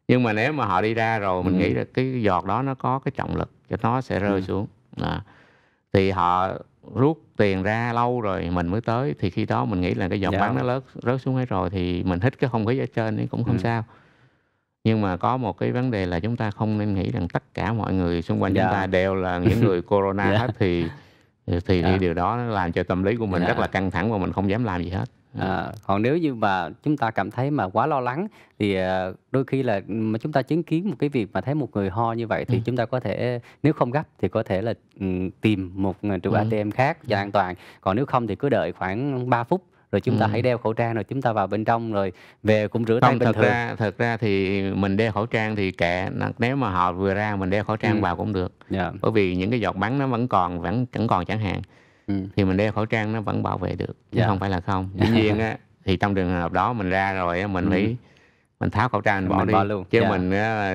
Nhưng mà nếu mà họ đi ra rồi mình nghĩ ừm, là cái giọt đó nó có cái trọng lực cho nó sẽ rơi ừm, xuống. Đó. Thì họ rút tiền ra lâu rồi mình mới tới, thì khi đó mình nghĩ là cái giọt dạ, bắn nó rớt xuống hết rồi thì mình hít cái không khí ở trên ấy cũng không ừm, sao. Nhưng mà có một cái vấn đề là chúng ta không nên nghĩ rằng tất cả mọi người xung quanh chúng ta dạ, đều là những người corona dạ, hết thì dạ. điều đó nó làm cho tâm lý của mình rất là Dạ. căng thẳng và mình không dám làm gì hết. Còn nếu như mà chúng ta cảm thấy mà quá lo lắng thì, đôi khi là, mà chúng ta chứng kiến một cái việc mà thấy một người ho như vậy thì Ừm, chúng ta có thể nếu không gấp thì có thể là, tìm một, trụ ừm, ATM khác cho ừm, an toàn. Còn nếu không thì cứ đợi khoảng 3 phút rồi chúng ta hãy ừm. đeo khẩu trang, rồi chúng ta vào bên trong rồi về cũng rửa tay Không, bình thường. thật ra thì mình đeo khẩu trang thì kệ, nếu mà họ vừa ra mình đeo khẩu trang Ừm, vào cũng được. dạ, Bởi vì những cái giọt bắn nó vẫn còn chẳng hạn, ừm, thì mình đeo khẩu trang nó vẫn bảo vệ được, chứ dạ. không phải là không. Dĩ nhiên á, thì trong trường hợp đó mình ra rồi á, mình Ừm, phải mình tháo khẩu trang mình bỏ Mình đi, bỏ luôn. chứ Dạ. mình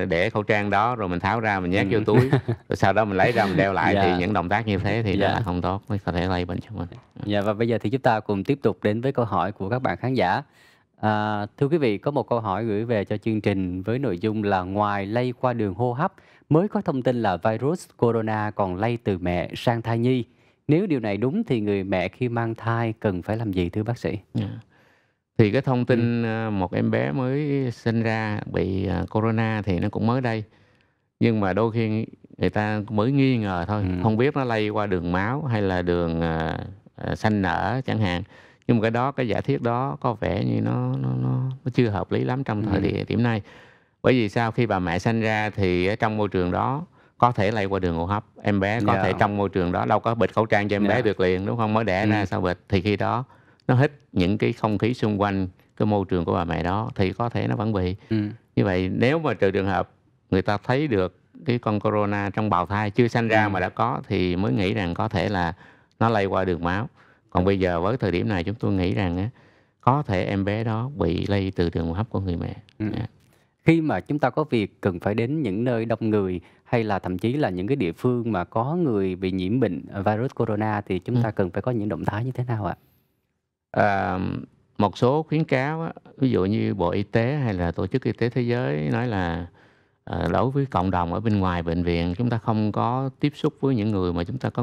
để khẩu trang đó rồi mình tháo ra mình nhét vô túi, rồi sau đó mình lấy ra mình đeo lại thì Dạ. những động tác như thế thì rất Dạ. là không tốt, mới có thể lây bệnh cho mình. Dạ, và bây giờ thì chúng ta cùng tiếp tục đến với câu hỏi của các bạn khán giả. Thưa quý vị, có một câu hỏi gửi về cho chương trình với nội dung là ngoài lây qua đường hô hấp, mới có thông tin là virus corona còn lây từ mẹ sang thai nhi. Nếu điều này đúng thì người mẹ khi mang thai cần phải làm gì thưa bác sĩ? Dạ. Thì cái thông Ừ. tin một em bé mới sinh ra bị corona thì nó cũng mới đây. Nhưng mà đôi khi người ta mới nghi ngờ thôi, không biết nó lây qua đường máu hay là đường sanh nở chẳng hạn. Nhưng mà cái giả thiết đó có vẻ như nó chưa hợp lý lắm trong thời điểm này. Bởi vì sao? Khi bà mẹ sanh ra thì ở trong môi trường đó có thể lây qua đường hô hấp. Em bé có thể Dạ. trong môi trường đó đâu có bịt khẩu trang cho em bé Dạ. được liền, đúng không? Mới đẻ ra sao bịt. Thì khi đó nó hít những cái không khí xung quanh cái môi trường của bà mẹ đó thì có thể nó vẫn bị. Như vậy nếu mà trừ trường hợp người ta thấy được cái con corona trong bào thai chưa sanh ra mà đã có thì mới nghĩ rằng có thể là nó lây qua đường máu. Còn bây giờ với thời điểm này chúng tôi nghĩ rằng á, có thể em bé đó bị lây từ đường hô hấp của người mẹ. Dạ. Khi mà chúng ta có việc cần phải đến những nơi đông người hay là thậm chí là những cái địa phương mà có người bị nhiễm bệnh virus corona thì chúng ta cần phải có những động thái như thế nào ạ? Một số khuyến cáo á, ví dụ như Bộ Y tế hay là Tổ chức Y tế Thế giới nói là đối với cộng đồng ở bên ngoài bệnh viện chúng ta không có tiếp xúc với những người mà chúng ta có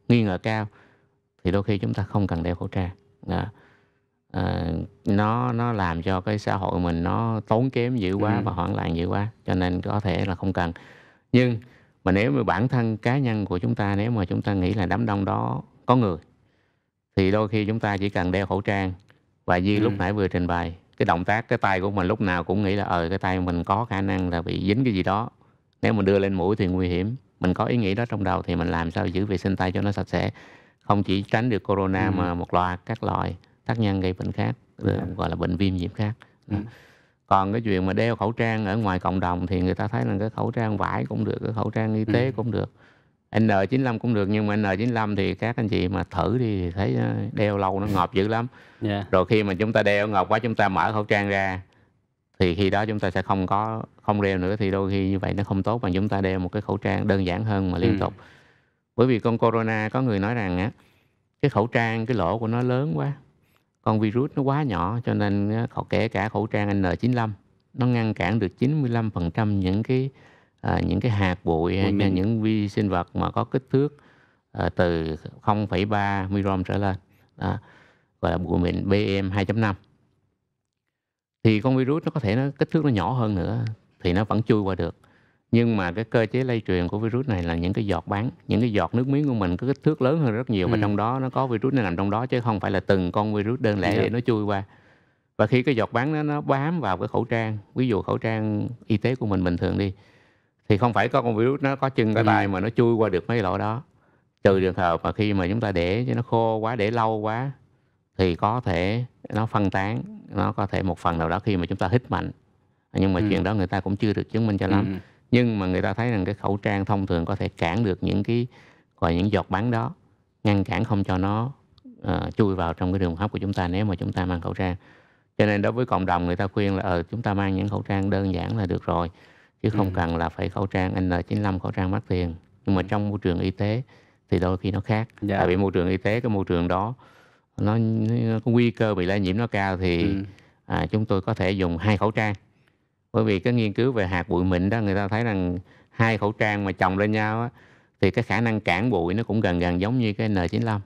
nghi ngờ cao thì đôi khi chúng ta không cần đeo khẩu trang. Đó. Nó làm cho cái xã hội mình nó tốn kém dữ quá và hoảng loạn dữ quá, cho nên có thể là không cần. Nhưng mà nếu mà bản thân cá nhân của chúng ta, nếu mà chúng ta nghĩ là đám đông đó có người thì đôi khi chúng ta chỉ cần đeo khẩu trang và như lúc nãy vừa trình bày, cái động tác cái tay của mình lúc nào cũng nghĩ là cái tay mình có khả năng là bị dính cái gì đó. Nếu mình đưa lên mũi thì nguy hiểm. Mình có ý nghĩ đó trong đầu thì mình làm sao giữ vệ sinh tay cho nó sạch sẽ. Không chỉ tránh được corona mà một loạt các loại tác nhân gây bệnh khác, gọi là bệnh viêm nhiễm khác. Còn cái chuyện mà đeo khẩu trang ở ngoài cộng đồng thì người ta thấy là cái khẩu trang vải cũng được, cái khẩu trang y tế cũng được. N95 cũng được, nhưng mà N95 thì các anh chị mà thử đi thì thấy đeo lâu nó ngợp dữ lắm. Rồi khi mà chúng ta đeo ngợp quá, chúng ta mở khẩu trang ra thì khi đó chúng ta sẽ không đeo nữa, thì đôi khi như vậy nó không tốt bằng chúng ta đeo một cái khẩu trang đơn giản hơn mà liên tục. Bởi vì con corona có người nói rằng á, cái khẩu trang cái lỗ của nó lớn quá, con virus nó quá nhỏ, cho nên kể cả khẩu trang N95 nó ngăn cản được 95% những cái hạt bụi hay những vi sinh vật mà có kích thước từ 0,3 micron trở lên, gọi là bụi mịn PM 2.5. Thì con virus nó có thể kích thước nó nhỏ hơn nữa thì nó vẫn chui qua được. Nhưng mà cái cơ chế lây truyền của virus này là những cái giọt bắn, những cái giọt nước miếng của mình có kích thước lớn hơn rất nhiều, và trong đó nó có virus nó nằm trong đó, chứ không phải là từng con virus đơn lẻ để nó chui qua. Và khi cái giọt bắn nó bám vào cái khẩu trang, ví dụ khẩu trang y tế của mình bình thường đi, thì không phải có con virus nó có chân có tay mà nó chui qua được mấy lỗ đó. Trừ trường hợp mà khi mà chúng ta để cho nó khô quá, để lâu quá thì có thể nó phân tán, nó có thể một phần nào đó khi mà chúng ta hít mạnh. Nhưng mà chuyện đó người ta cũng chưa được chứng minh cho lắm. Nhưng mà người ta thấy rằng cái khẩu trang thông thường có thể cản được những những giọt bắn đó, ngăn cản không cho nó chui vào trong cái đường hô hấp của chúng ta nếu mà chúng ta mang khẩu trang. Cho nên đối với cộng đồng người ta khuyên là chúng ta mang những khẩu trang đơn giản là được rồi, chứ không cần là phải khẩu trang N95, khẩu trang mắc tiền. Nhưng mà trong môi trường y tế thì đôi khi nó khác. Tại vì môi trường y tế, cái môi trường đó nó có nguy cơ bị lây nhiễm nó cao thì chúng tôi có thể dùng 2 khẩu trang. Bởi vì cái nghiên cứu về hạt bụi mịn đó, người ta thấy rằng 2 khẩu trang mà chồng lên nhau á, thì cái khả năng cản bụi nó cũng gần giống như cái N95.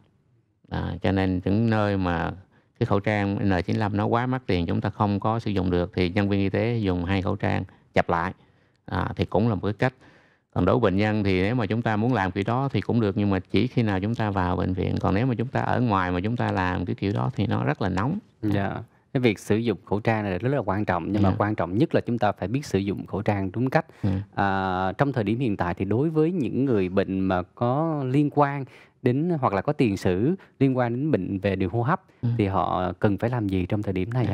Cho nên những nơi mà cái khẩu trang N95 nó quá mắc tiền, chúng ta không có sử dụng được thì nhân viên y tế dùng 2 khẩu trang chập lại thì cũng là một cái cách. Còn đối với bệnh nhân thì nếu mà chúng ta muốn làm kiểu đó thì cũng được, nhưng mà chỉ khi nào chúng ta vào bệnh viện. Còn nếu mà chúng ta ở ngoài mà chúng ta làm cái kiểu đó thì nó rất là nóng. Cái việc sử dụng khẩu trang này rất là quan trọng, nhưng mà quan trọng nhất là chúng ta phải biết sử dụng khẩu trang đúng cách. Trong thời điểm hiện tại thì đối với những người bệnh mà có liên quan đến hoặc là có tiền sử liên quan đến bệnh về đường hô hấp thì họ cần phải làm gì trong thời điểm này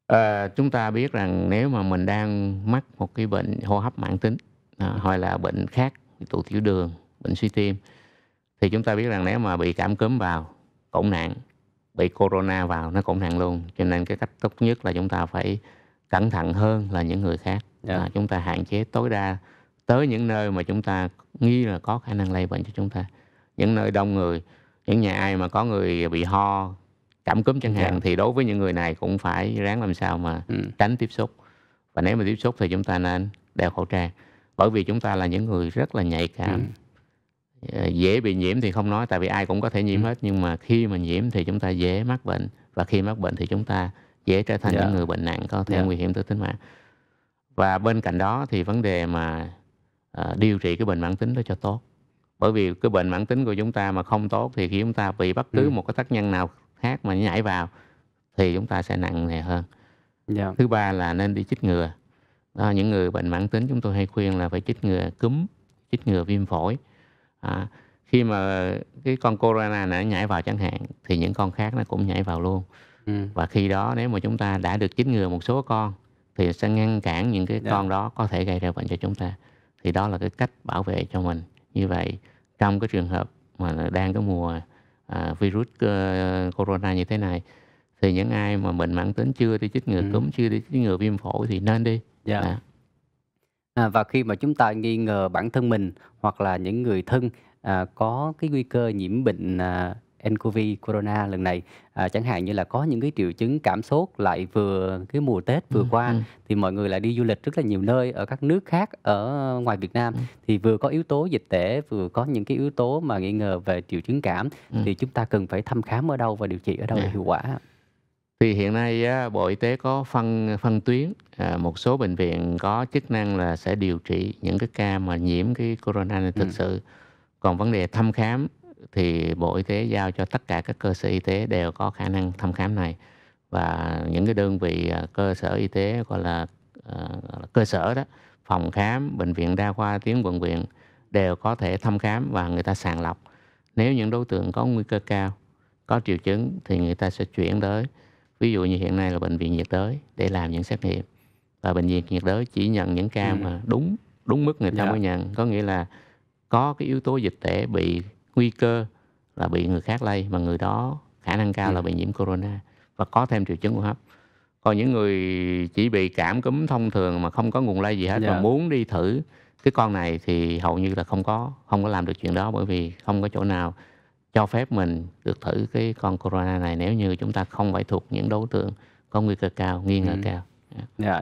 ạ? Chúng ta biết rằng nếu mà mình đang mắc một cái bệnh hô hấp mãn tính hoặc là bệnh khác, tụ tiểu đường, bệnh suy tim, thì chúng ta biết rằng nếu mà bị cảm cúm vào cũng nặng, bị corona vào nó cũng nặng luôn. Cho nên cái cách tốt nhất là chúng ta phải cẩn thận hơn là những người khác. Dạ. Chúng ta hạn chế tối đa tới những nơi mà chúng ta nghi là có khả năng lây bệnh cho chúng ta. Những nơi đông người, những nhà ai mà có người bị ho, cảm cúm chẳng hạn, Dạ. thì đối với những người này cũng phải ráng làm sao mà tránh tiếp xúc. Và nếu mà tiếp xúc thì chúng ta nên đeo khẩu trang. Bởi vì chúng ta là những người rất là nhạy cảm. Dễ bị nhiễm thì không nói, tại vì ai cũng có thể nhiễm hết. Nhưng mà khi mà nhiễm thì chúng ta dễ mắc bệnh. Và khi mắc bệnh thì chúng ta dễ trở thành Dạ. những người bệnh nặng, có thể Dạ. nguy hiểm tới tính mạng. Và bên cạnh đó thì vấn đề mà điều trị cái bệnh mãn tính đó cho tốt. Bởi vì cái bệnh mãn tính của chúng ta mà không tốt thì khi chúng ta bị bất cứ một cái tác nhân nào khác mà nhảy vào thì chúng ta sẽ nặng nề hơn. Dạ. Thứ ba là nên đi chích ngừa. Những người bệnh mãn tính chúng tôi hay khuyên là phải chích ngừa cúm, chích ngừa viêm phổi. Khi mà cái con corona này nhảy vào chẳng hạn thì những con khác nó cũng nhảy vào luôn. Và khi đó nếu mà chúng ta đã được chích ngừa một số con thì sẽ ngăn cản những cái con đó có thể gây ra bệnh cho chúng ta. Thì đó là cái cách bảo vệ cho mình. Như vậy trong cái trường hợp mà đang cái mùa virus corona như thế này thì những ai mà bệnh mãn tính chưa đi chích ngừa cúm, chưa đi chích ngừa viêm phổi thì nên đi. Dạ. Và khi mà chúng ta nghi ngờ bản thân mình hoặc là những người thân có cái nguy cơ nhiễm bệnh nCoV corona lần này, chẳng hạn như là có những cái triệu chứng cảm sốt, lại vừa cái mùa Tết vừa qua thì mọi người lại đi du lịch rất là nhiều nơi ở các nước khác ở ngoài Việt Nam, thì vừa có yếu tố dịch tễ, vừa có những cái yếu tố mà nghi ngờ về triệu chứng cảm, thì chúng ta cần phải thăm khám ở đâu và điều trị ở đâu để hiệu quả? Thì hiện nay Bộ Y tế có phân tuyến, một số bệnh viện có chức năng là sẽ điều trị những cái ca mà nhiễm cái corona này thực sự. Còn vấn đề thăm khám thì Bộ Y tế giao cho tất cả các cơ sở y tế đều có khả năng thăm khám này. Và những cái đơn vị cơ sở y tế gọi là cơ sở đó, phòng khám, bệnh viện đa khoa, tuyến quận huyện đều có thể thăm khám và người ta sàng lọc. Nếu những đối tượng có nguy cơ cao, có triệu chứng thì người ta sẽ chuyển tới. Ví dụ như hiện nay là bệnh viện nhiệt đới để làm những xét nghiệm. Và bệnh viện nhiệt đới chỉ nhận những ca mà đúng mức người ta mới nhận. Có nghĩa là có cái yếu tố dịch tễ bị nguy cơ là bị người khác lây, mà người đó khả năng cao là bị nhiễm corona và có thêm triệu chứng hô hấp. Còn những người chỉ bị cảm cúm thông thường mà không có nguồn lây gì hết mà muốn đi thử cái con này thì hầu như là không có làm được chuyện đó, bởi vì không có chỗ nào cho phép mình được thử cái con corona này nếu như chúng ta không phải thuộc những đối tượng có nguy cơ cao, nghi ngờ cao.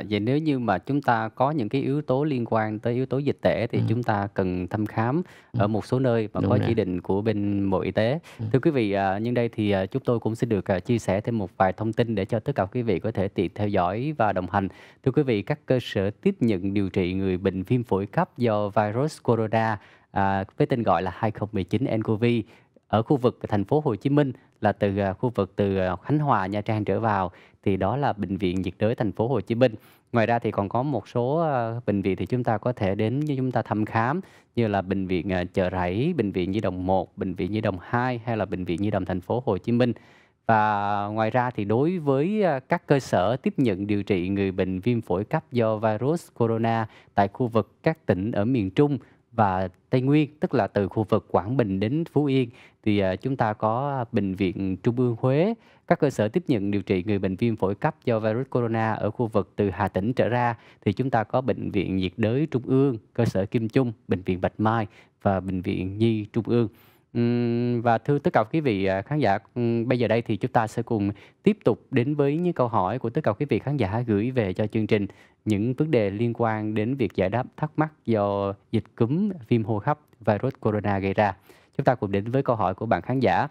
Vậy nếu như mà chúng ta có những cái yếu tố liên quan tới yếu tố dịch tễ thì chúng ta cần thăm khám ở một số nơi mà có chỉ định của bên Bộ Y tế. Thưa quý vị, nhân đây thì chúng tôi cũng sẽ được chia sẻ thêm một vài thông tin để cho tất cả quý vị có thể tiện theo dõi và đồng hành. Thưa quý vị, các cơ sở tiếp nhận điều trị người bệnh viêm phổi cấp do virus corona với tên gọi là 2019 nCoV ở khu vực thành phố Hồ Chí Minh, là từ khu vực từ Khánh Hòa, Nha Trang trở vào, thì đó là Bệnh viện nhiệt đới thành phố Hồ Chí Minh. Ngoài ra thì còn có một số bệnh viện thì chúng ta có thể đến với chúng ta thăm khám, như là Bệnh viện Chợ Rẫy, Bệnh viện Nhi đồng 1, Bệnh viện Nhi đồng 2 hay là Bệnh viện Nhi đồng thành phố Hồ Chí Minh. Và ngoài ra thì đối với các cơ sở tiếp nhận điều trị người bệnh viêm phổi cấp do virus corona tại khu vực các tỉnh ở miền Trung và Tây Nguyên, tức là từ khu vực Quảng Bình đến Phú Yên, thì chúng ta có Bệnh viện Trung ương Huế, các cơ sở tiếp nhận điều trị người bệnh viêm phổi cấp do virus corona ở khu vực từ Hà Tĩnh trở ra thì chúng ta có Bệnh viện nhiệt đới Trung ương, cơ sở Kim Trung, Bệnh viện Bạch Mai và Bệnh viện Nhi Trung ương. Và thưa tất cả quý vị khán giả, bây giờ đây thì chúng ta sẽ cùng tiếp tục đến với những câu hỏi của tất cả quý vị khán giả gửi về cho chương trình, những vấn đề liên quan đến việc giải đáp thắc mắc do dịch cúm, viêm hô hấp, virus corona gây ra. Chúng ta cùng đến với câu hỏi của bạn khán giả.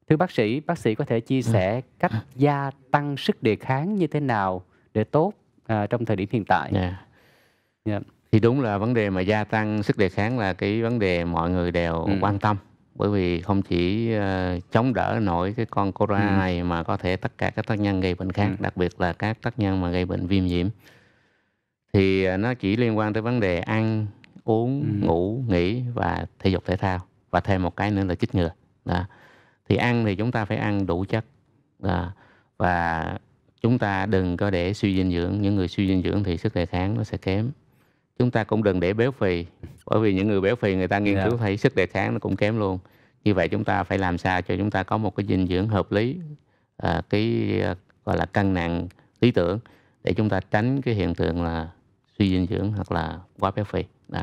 Thưa bác sĩ có thể chia sẻ cách gia tăng sức đề kháng như thế nào để tốt trong thời điểm hiện tại? Thì đúng là vấn đề mà gia tăng sức đề kháng là cái vấn đề mọi người đều quan tâm. Bởi vì không chỉ chống đỡ nổi cái con corona này mà có thể tất cả các tác nhân gây bệnh khác, đặc biệt là các tác nhân mà gây bệnh viêm nhiễm. Thì nó chỉ liên quan tới vấn đề ăn, uống, ngủ, nghỉ và thể dục thể thao. Và thêm một cái nữa là chích ngừa. Thì ăn thì chúng ta phải ăn đủ chất. Và chúng ta đừng có để suy dinh dưỡng. Những người suy dinh dưỡng thì sức đề kháng nó sẽ kém. Chúng ta cũng đừng để béo phì. Bởi vì những người béo phì người ta nghiên cứu thấy sức đề kháng nó cũng kém luôn. Như vậy chúng ta phải làm sao cho chúng ta có một cái dinh dưỡng hợp lý, cái gọi là cân nặng lý tưởng để chúng ta tránh cái hiện tượng là suy dinh dưỡng hoặc là quá béo phì. Đó.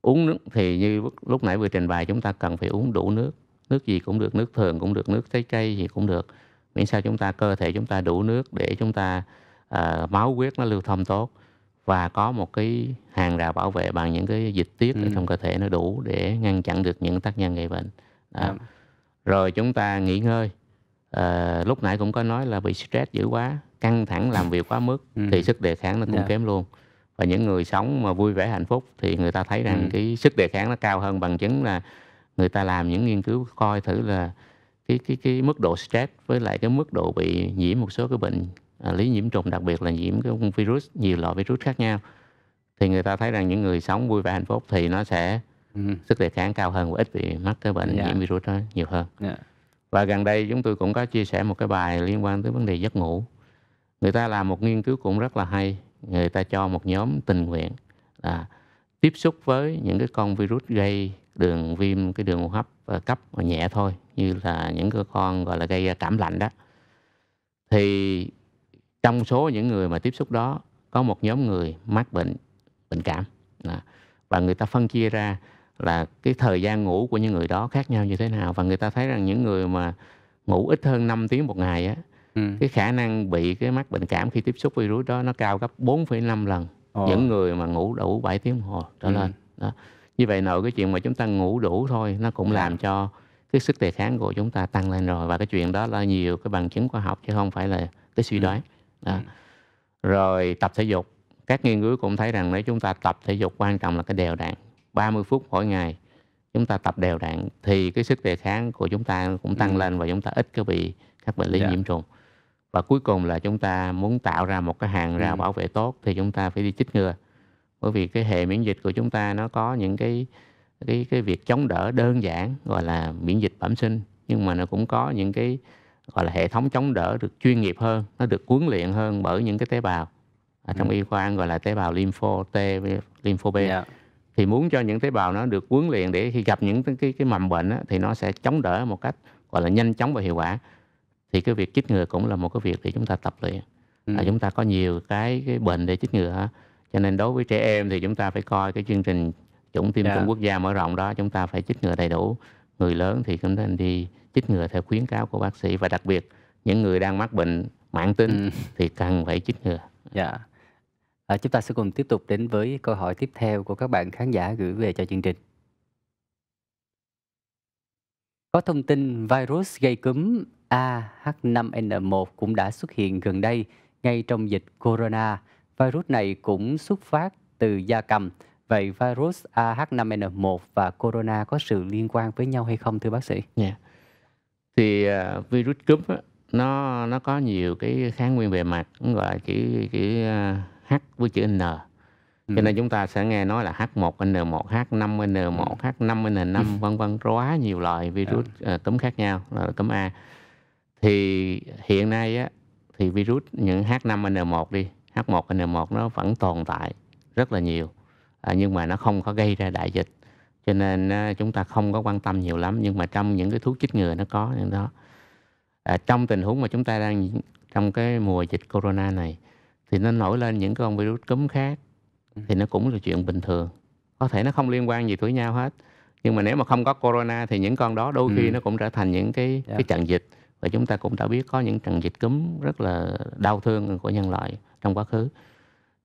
Uống nước thì như lúc nãy vừa trình bày, chúng ta cần phải uống đủ nước. Nước gì cũng được, nước thường cũng được, nước trái cây gì cũng được. Miễn sao chúng ta cơ thể chúng ta đủ nước để chúng ta máu huyết nó lưu thông tốt và có một cái hàng rào bảo vệ bằng những cái dịch tiết ở trong cơ thể nó đủ để ngăn chặn được những tác nhân gây bệnh. Đó. Rồi chúng ta nghỉ ngơi. Lúc nãy cũng có nói là bị stress dữ quá, căng thẳng làm việc quá mức thì sức đề kháng nó cũng kém luôn. Và những người sống mà vui vẻ hạnh phúc thì người ta thấy rằng cái sức đề kháng nó cao hơn, bằng chứng là người ta làm những nghiên cứu coi thử là cái mức độ stress với lại cái mức độ bị nhiễm một số cái bệnh lý nhiễm trùng, đặc biệt là nhiễm cái virus, nhiều loại virus khác nhau, thì người ta thấy rằng những người sống vui vẻ hạnh phúc thì nó sẽ sức đề kháng cao hơn và ít bị mắc cái bệnh nhiễm virus đó nhiều hơn. Và gần đây chúng tôi cũng có chia sẻ một cái bài liên quan tới vấn đề giấc ngủ. Người ta làm một nghiên cứu cũng rất là hay. Người ta cho một nhóm tình nguyện tiếp xúc với những cái con virus gây viêm cái đường hô hấp cấp mà nhẹ thôi, như là những cái con gọi là gây cảm lạnh đó. Thì trong số những người mà tiếp xúc đó có một nhóm người mắc bệnh cảm. Và người ta phân chia ra là cái thời gian ngủ của những người đó khác nhau như thế nào. Và người ta thấy rằng những người mà ngủ ít hơn 5 tiếng một ngày á, cái khả năng bị cái mắc bệnh cảm khi tiếp xúc virus đó nó cao gấp 4,5 lần những người mà ngủ đủ 7 tiếng đồng hồ trở lên. Đó. Như vậy nội cái chuyện mà chúng ta ngủ đủ thôi nó cũng làm cho cái sức đề kháng của chúng ta tăng lên rồi. Và cái chuyện đó là nhiều cái bằng chứng khoa học chứ không phải là cái suy đoán. Đó. Rồi tập thể dục. Các nghiên cứu cũng thấy rằng nếu chúng ta tập thể dục, quan trọng là cái đều đặn, 30 phút mỗi ngày chúng ta tập đều đặn thì cái sức đề kháng của chúng ta cũng tăng lên và chúng ta ít có bị các bệnh lý nhiễm trùng. Và cuối cùng là chúng ta muốn tạo ra một cái hàng rào bảo vệ tốt thì chúng ta phải đi chích ngừa. Bởi vì cái hệ miễn dịch của chúng ta nó có những cái việc chống đỡ đơn giản gọi là miễn dịch bẩm sinh, nhưng mà nó cũng có những cái gọi là hệ thống chống đỡ được chuyên nghiệp hơn, nó được huấn luyện hơn bởi những cái tế bào. Trong y khoa gọi là tế bào lympho T, lympho B. Thì muốn cho những tế bào nó được huấn luyện để khi gặp những cái mầm bệnh á, thì nó sẽ chống đỡ một cách gọi là nhanh chóng và hiệu quả. Thì cái việc chích ngừa cũng là một cái việc để chúng ta tập luyện. Chúng ta có nhiều cái bệnh để chích ngừa. Cho nên đối với trẻ em thì chúng ta phải coi cái chương trình chủng tiêm chủng quốc gia mở rộng đó, chúng ta phải chích ngừa đầy đủ. Người lớn thì cũng nên đi chích ngừa theo khuyến cáo của bác sĩ. Và đặc biệt những người đang mắc bệnh mãn tính thì cần phải chích ngừa. Chúng ta sẽ cùng tiếp tục đến với câu hỏi tiếp theo của các bạn khán giả gửi về cho chương trình. Có thông tin virus gây cúm AH5N1 cũng đã xuất hiện gần đây ngay trong dịch corona. Virus này cũng xuất phát từ gia cầm. Vậy virus AH5N1 và corona có sự liên quan với nhau hay không thưa bác sĩ? Thì virus cúm á, nó có nhiều cái kháng nguyên bề mặt, gọi là chữ H với chữ N. Cho nên chúng ta sẽ nghe nói là H1N1, H5N1, H5N5 vân vân, quá nhiều loại virus cúm khác nhau, là cúm A. Thì hiện nay á, thì virus những H5N1 đi, H1N1 nó vẫn tồn tại rất là nhiều, nhưng mà nó không có gây ra đại dịch. Cho nên chúng ta không có quan tâm nhiều lắm, nhưng mà trong những cái thuốc chích ngừa nó có những đó. Trong tình huống mà chúng ta đang trong cái mùa dịch corona này thì nó nổi lên những con virus cúm khác thì nó cũng là chuyện bình thường. Có thể nó không liên quan gì tới nhau hết, nhưng mà nếu mà không có corona thì những con đó đôi khi nó cũng trở thành những cái trận dịch. Và chúng ta cũng đã biết có những trận dịch cúm rất là đau thương của nhân loại trong quá khứ.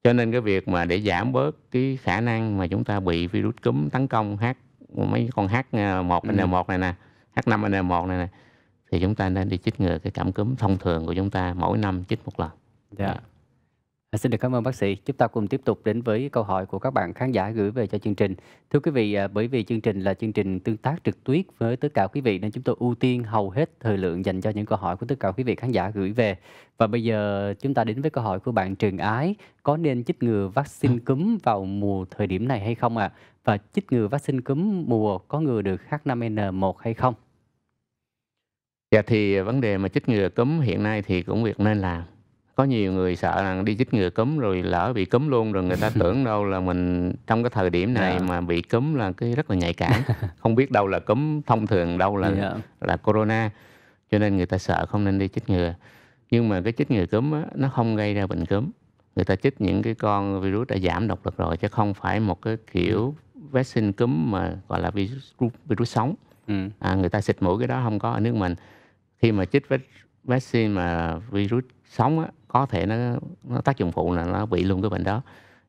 Cho nên cái việc mà để giảm bớt cái khả năng mà chúng ta bị virus cúm tấn công mấy con H1N1 này nè, H5N1 này nè, thì chúng ta nên đi chích ngừa cái cảm cúm thông thường của chúng ta mỗi năm chích một lần. Xin được cảm ơn bác sĩ. Chúng ta cùng tiếp tục đến với câu hỏi của các bạn khán giả gửi về cho chương trình. Thưa quý vị, bởi vì chương trình là chương trình tương tác trực tuyến với tất cả quý vị nên chúng tôi ưu tiên hầu hết thời lượng dành cho những câu hỏi của tất cả quý vị khán giả gửi về. Và bây giờ chúng ta đến với câu hỏi của bạn Trường Ái. Có nên chích ngừa vaccine cúm vào mùa thời điểm này hay không ạ? Và chích ngừa vaccine cúm mùa có ngừa được H5N1 hay không? Thì vấn đề mà chích ngừa cúm hiện nay thì cũng việc nên làm. Có nhiều người sợ rằng đi chích ngừa cúm rồi lỡ bị cúm luôn, rồi người ta tưởng đâu là mình trong cái thời điểm này mà bị cúm là cái rất là nhạy cảm. Không biết đâu là cúm thông thường, đâu là corona. Cho nên người ta sợ không nên đi chích ngừa. Nhưng mà cái chích ngừa cúm á, nó không gây ra bệnh cúm. người ta chích những cái con virus đã giảm độc lực rồi, chứ không phải một cái kiểu vaccine cúm mà gọi là virus sống. Người ta xịt mũi cái đó không có ở nước mình. Khi mà chích vaccine mà virus sống á, có thể nó tác dụng phụ là nó bị luôn cái bệnh đó.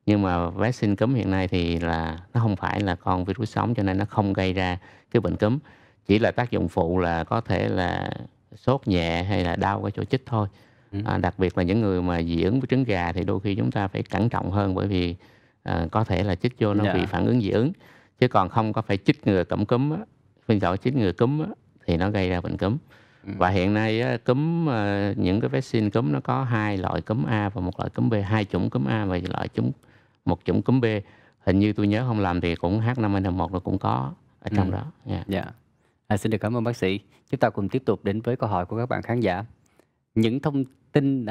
Nhưng mà vaccine cúm hiện nay thì là nó không phải là con virus sống, cho nên nó không gây ra cái bệnh cúm. Chỉ là tác dụng phụ là có thể là sốt nhẹ hay là đau cái chỗ chích thôi. Đặc biệt là những người mà dị ứng với trứng gà thì đôi khi chúng ta phải cẩn trọng hơn, bởi vì có thể là chích vô nó bị Dạ. phản ứng dị ứng. Chứ còn không có phải chích ngừa cảm cúm á, phiên chọn chích ngừa cúm á, thì nó gây ra bệnh cúm. Và hiện nay á, những cái vaccine cúm nó có 2 loại cúm A và một loại cúm B, 2 chủng cúm A và một chủng cúm B. Hình như tôi nhớ không lầm thì cũng H5N1 nó cũng có ở trong đó. Dạ. Xin được cảm ơn bác sĩ. Chúng ta cùng tiếp tục đến với câu hỏi của các bạn khán giả. Những thông tin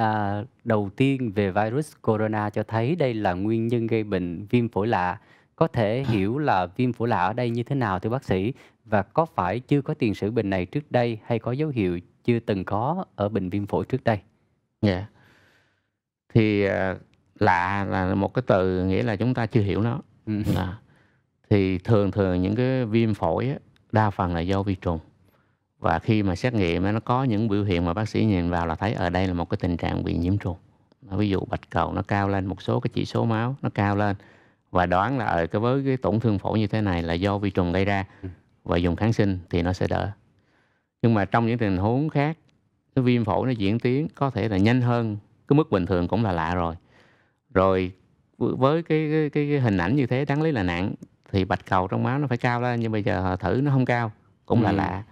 đầu tiên về virus corona cho thấy đây là nguyên nhân gây bệnh viêm phổi lạ. Có thể hiểu là viêm phổi lạ ở đây như thế nào thưa bác sĩ? Và có phải chưa có tiền sử bệnh này trước đây hay có dấu hiệu chưa từng có ở bệnh viêm phổi trước đây? Dạ. Thì lạ là một cái từ nghĩa là chúng ta chưa hiểu nó. Thì thường những cái viêm phổi á, đa phần là do vi trùng. Và khi mà xét nghiệm nó có những biểu hiện mà bác sĩ nhìn vào là thấy ở đây là một cái tình trạng bị nhiễm trùng. Ví dụ bạch cầu nó cao lên, một số cái chỉ số máu nó cao lên, và đoán là với cái tổn thương phổi như thế này là do vi trùng gây ra, và dùng kháng sinh thì nó sẽ đỡ. Nhưng mà trong những tình huống khác, cái viêm phổi nó diễn tiến có thể là nhanh hơn cái mức bình thường cũng là lạ rồi. Rồi với cái hình ảnh như thế đáng lý là nặng, thì bạch cầu trong máu nó phải cao lên, nhưng bây giờ thử nó không cao, cũng là lạ.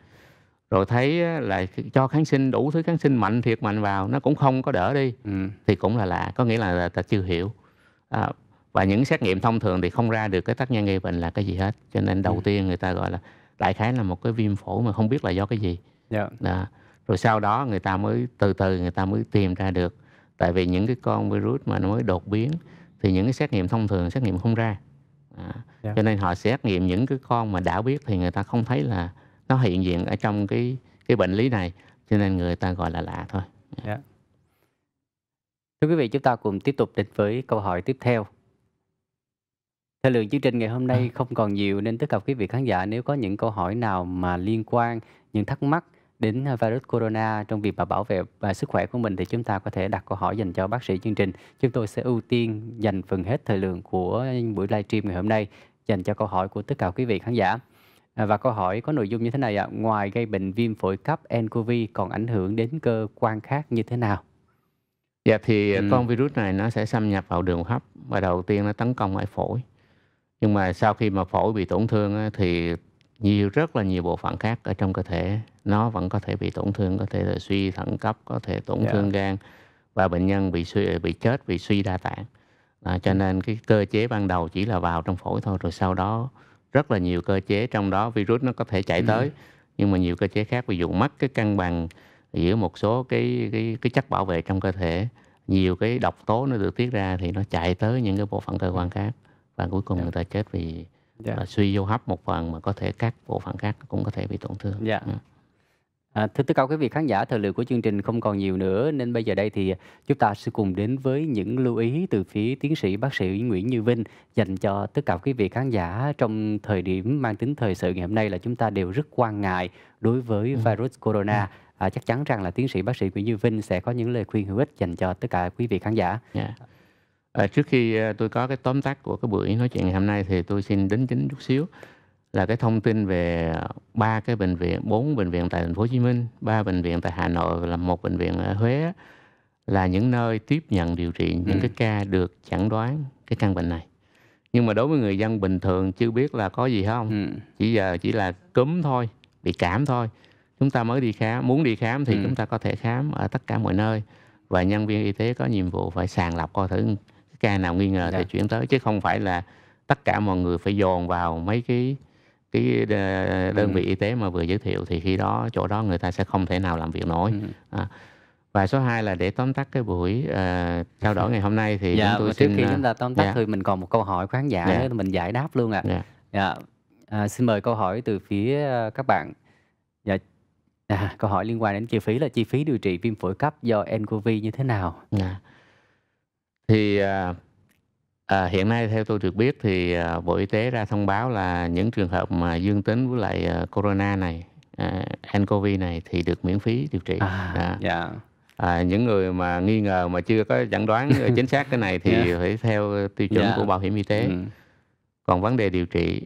Rồi thấy là cho kháng sinh, đủ thứ kháng sinh mạnh thiệt mạnh vào, nó cũng không có đỡ đi, thì cũng là lạ, có nghĩa là ta chưa hiểu. Và những xét nghiệm thông thường thì không ra được cái tác nhân gây bệnh là cái gì hết. Cho nên đầu tiên người ta gọi là đại khái là một cái viêm phổi mà không biết là do cái gì. Đó. Rồi sau đó người ta mới từ từ người ta mới tìm ra được. Tại vì những cái con virus mà nó mới đột biến thì những cái xét nghiệm thông thường xét nghiệm không ra. Cho nên họ xét nghiệm những cái con mà đã biết thì người ta không thấy là nó hiện diện ở trong cái bệnh lý này, cho nên người ta gọi là lạ thôi. Thưa quý vị, chúng ta cùng tiếp tục đến với câu hỏi tiếp theo. Thời lượng chương trình ngày hôm nay không còn nhiều, nên tất cả quý vị khán giả nếu có những câu hỏi nào mà liên quan, những thắc mắc đến virus corona trong việc mà bảo vệ sức khỏe của mình, thì chúng ta có thể đặt câu hỏi dành cho bác sĩ chương trình. Chúng tôi sẽ ưu tiên dành phần hết thời lượng của buổi livestream ngày hôm nay dành cho câu hỏi của tất cả quý vị khán giả. Và câu hỏi có nội dung như thế này ạ. Ngoài gây bệnh viêm phổi cấp nCoV còn ảnh hưởng đến cơ quan khác như thế nào? Dạ thì con virus này nó sẽ xâm nhập vào đường hô hấp, và đầu tiên nó tấn công ở phổi. Nhưng mà sau khi mà phổi bị tổn thương thì rất là nhiều bộ phận khác ở trong cơ thể nó vẫn có thể bị tổn thương, có thể là suy thận cấp, có thể tổn thương gan, và bệnh nhân bị chết vì suy đa tạng. Cho nên cái cơ chế ban đầu chỉ là vào trong phổi thôi, rồi sau đó rất là nhiều cơ chế, trong đó virus nó có thể chạy tới, nhưng mà nhiều cơ chế khác, ví dụ mất cái cân bằng giữa một số cái chất bảo vệ trong cơ thể, nhiều cái độc tố nó được tiết ra thì nó chạy tới những cái bộ phận cơ quan khác, và cuối cùng người ta chết vì là suy hô hấp một phần, mà có thể các bộ phận khác cũng có thể bị tổn thương. Thưa tất cả quý vị khán giả, thời lượng của chương trình không còn nhiều nữa, nên bây giờ đây thì chúng ta sẽ cùng đến với những lưu ý từ phía tiến sĩ bác sĩ Nguyễn Như Vinh dành cho tất cả quý vị khán giả trong thời điểm mang tính thời sự ngày hôm nay, là chúng ta đều rất quan ngại đối với virus corona. Chắc chắn rằng là tiến sĩ bác sĩ Nguyễn Như Vinh sẽ có những lời khuyên hữu ích dành cho tất cả quý vị khán giả. Trước khi tôi có cái tóm tắt của cái buổi nói chuyện ngày hôm nay thì tôi xin đính chính chút xíu là cái thông tin về 4 bệnh viện tại thành phố Hồ Chí Minh, 3 bệnh viện tại Hà Nội và 1 bệnh viện ở Huế là những nơi tiếp nhận điều trị những cái ca được chẩn đoán cái căn bệnh này. Nhưng mà đối với người dân bình thường chưa biết là có gì không, chỉ là cúm thôi, bị cảm thôi, chúng ta mới đi khám. Muốn đi khám thì chúng ta có thể khám ở tất cả mọi nơi, và nhân viên y tế có nhiệm vụ phải sàng lọc coi thử cái ca nào nghi ngờ thì chuyển tới, chứ không phải là tất cả mọi người phải dồn vào mấy cái đơn vị y tế mà vừa giới thiệu, thì khi đó chỗ đó người ta sẽ không thể nào làm việc nổi. Và số 2 là để tóm tắt cái buổi trao đổi ngày hôm nay thì chúng tôi trước khi chúng ta tóm tắt thì mình còn một câu hỏi của khán giả nữa, mình giải đáp luôn xin mời câu hỏi từ phía các bạn. Câu hỏi liên quan đến chi phí là chi phí điều trị viêm phổi cấp do nCoV như thế nào? Thì, hiện nay theo tôi được biết thì, Bộ Y tế ra thông báo là những trường hợp mà dương tính với lại, corona này, nCoV này thì được miễn phí điều trị. Đó. Dạ. Những người mà nghi ngờ mà chưa có chẩn đoán, chính xác cái này thì Yeah. phải theo tiêu chuẩn của Dạ. bảo hiểm y tế. Còn vấn đề điều trị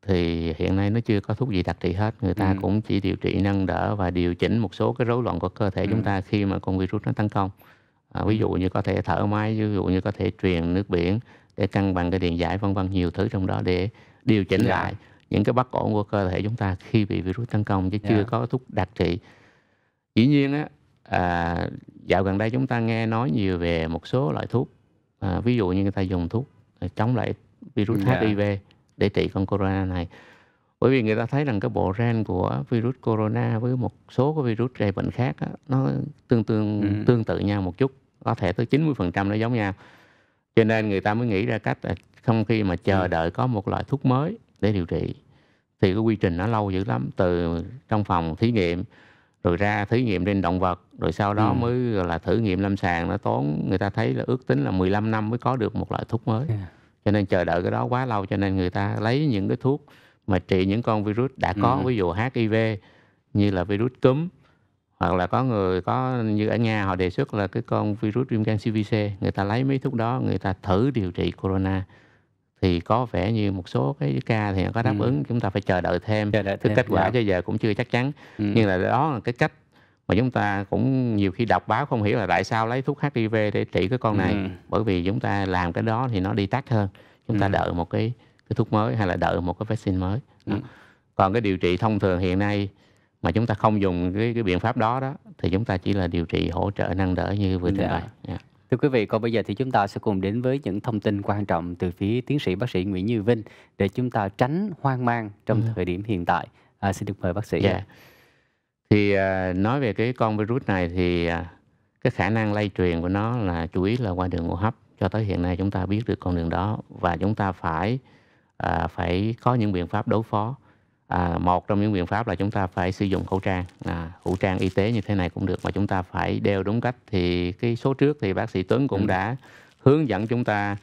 thì hiện nay nó chưa có thuốc gì đặc trị hết, người ta cũng chỉ điều trị nâng đỡ và điều chỉnh một số cái rối loạn của cơ thể chúng ta khi mà con virus nó tấn công. Ví dụ như có thể thở máy, ví dụ như có thể truyền nước biển để cân bằng cái điện giải, vân vân, nhiều thứ trong đó để điều chỉnh Dạ. lại những cái bất ổn của cơ thể chúng ta khi bị virus tấn công, chứ chưa Dạ. có thuốc đặc trị. Dĩ nhiên á, dạo gần đây chúng ta nghe nói nhiều về một số loại thuốc, ví dụ như người ta dùng thuốc chống lại virus Dạ. HIV để trị con corona này. Bởi vì người ta thấy rằng cái bộ gen của virus corona với một số cái virus gây bệnh khác á, nó tương tự nhau một chút, có thể tới 90% nó giống nhau. Cho nên người ta mới nghĩ ra cách là không khi mà chờ đợi có một loại thuốc mới để điều trị thì cái quy trình nó lâu dữ lắm, từ trong phòng thí nghiệm rồi ra thí nghiệm trên động vật, rồi sau đó mới gọi là thử nghiệm lâm sàng, nó tốn người ta thấy là ước tính là 15 năm mới có được một loại thuốc mới. Cho nên chờ đợi cái đó quá lâu, cho nên người ta lấy những cái thuốc mà trị những con virus đã có, ví dụ HIV như là virus cúm, hoặc là có người có như ở Nga họ đề xuất là cái con virus viêm gan CVC, người ta lấy mấy thuốc đó người ta thử điều trị corona. Thì có vẻ như một số cái ca thì nó có đáp ứng, chúng ta phải chờ đợi thêm. Chờ đợi Cái thêm, kết quả dạ. cho giờ cũng chưa chắc chắn. Nhưng là đó là cái cách mà chúng ta cũng nhiều khi đọc báo không hiểu là tại sao lấy thuốc HIV để trị cái con này. Bởi vì chúng ta làm cái đó thì nó đi tắt hơn. Chúng ta đợi một cái thuốc mới hay là đợi một cái vaccine mới. Còn cái điều trị thông thường hiện nay mà chúng ta không dùng cái biện pháp đó đó thì chúng ta chỉ là điều trị hỗ trợ nâng đỡ như vừa trình bày. Thưa quý vị, còn bây giờ thì chúng ta sẽ cùng đến với những thông tin quan trọng từ phía tiến sĩ bác sĩ Nguyễn Như Vinh để chúng ta tránh hoang mang trong thời điểm hiện tại. Xin được mời bác sĩ. Thì nói về cái con virus này thì cái khả năng lây truyền của nó là chủ yếu là qua đường hô hấp. Cho tới hiện nay chúng ta biết được con đường đó và chúng ta phải có những biện pháp đối phó. Một trong những biện pháp là chúng ta phải sử dụng khẩu trang, khẩu trang y tế như thế này cũng được, mà chúng ta phải đeo đúng cách. Thì cái số trước thì bác sĩ Tuấn cũng đã hướng dẫn chúng ta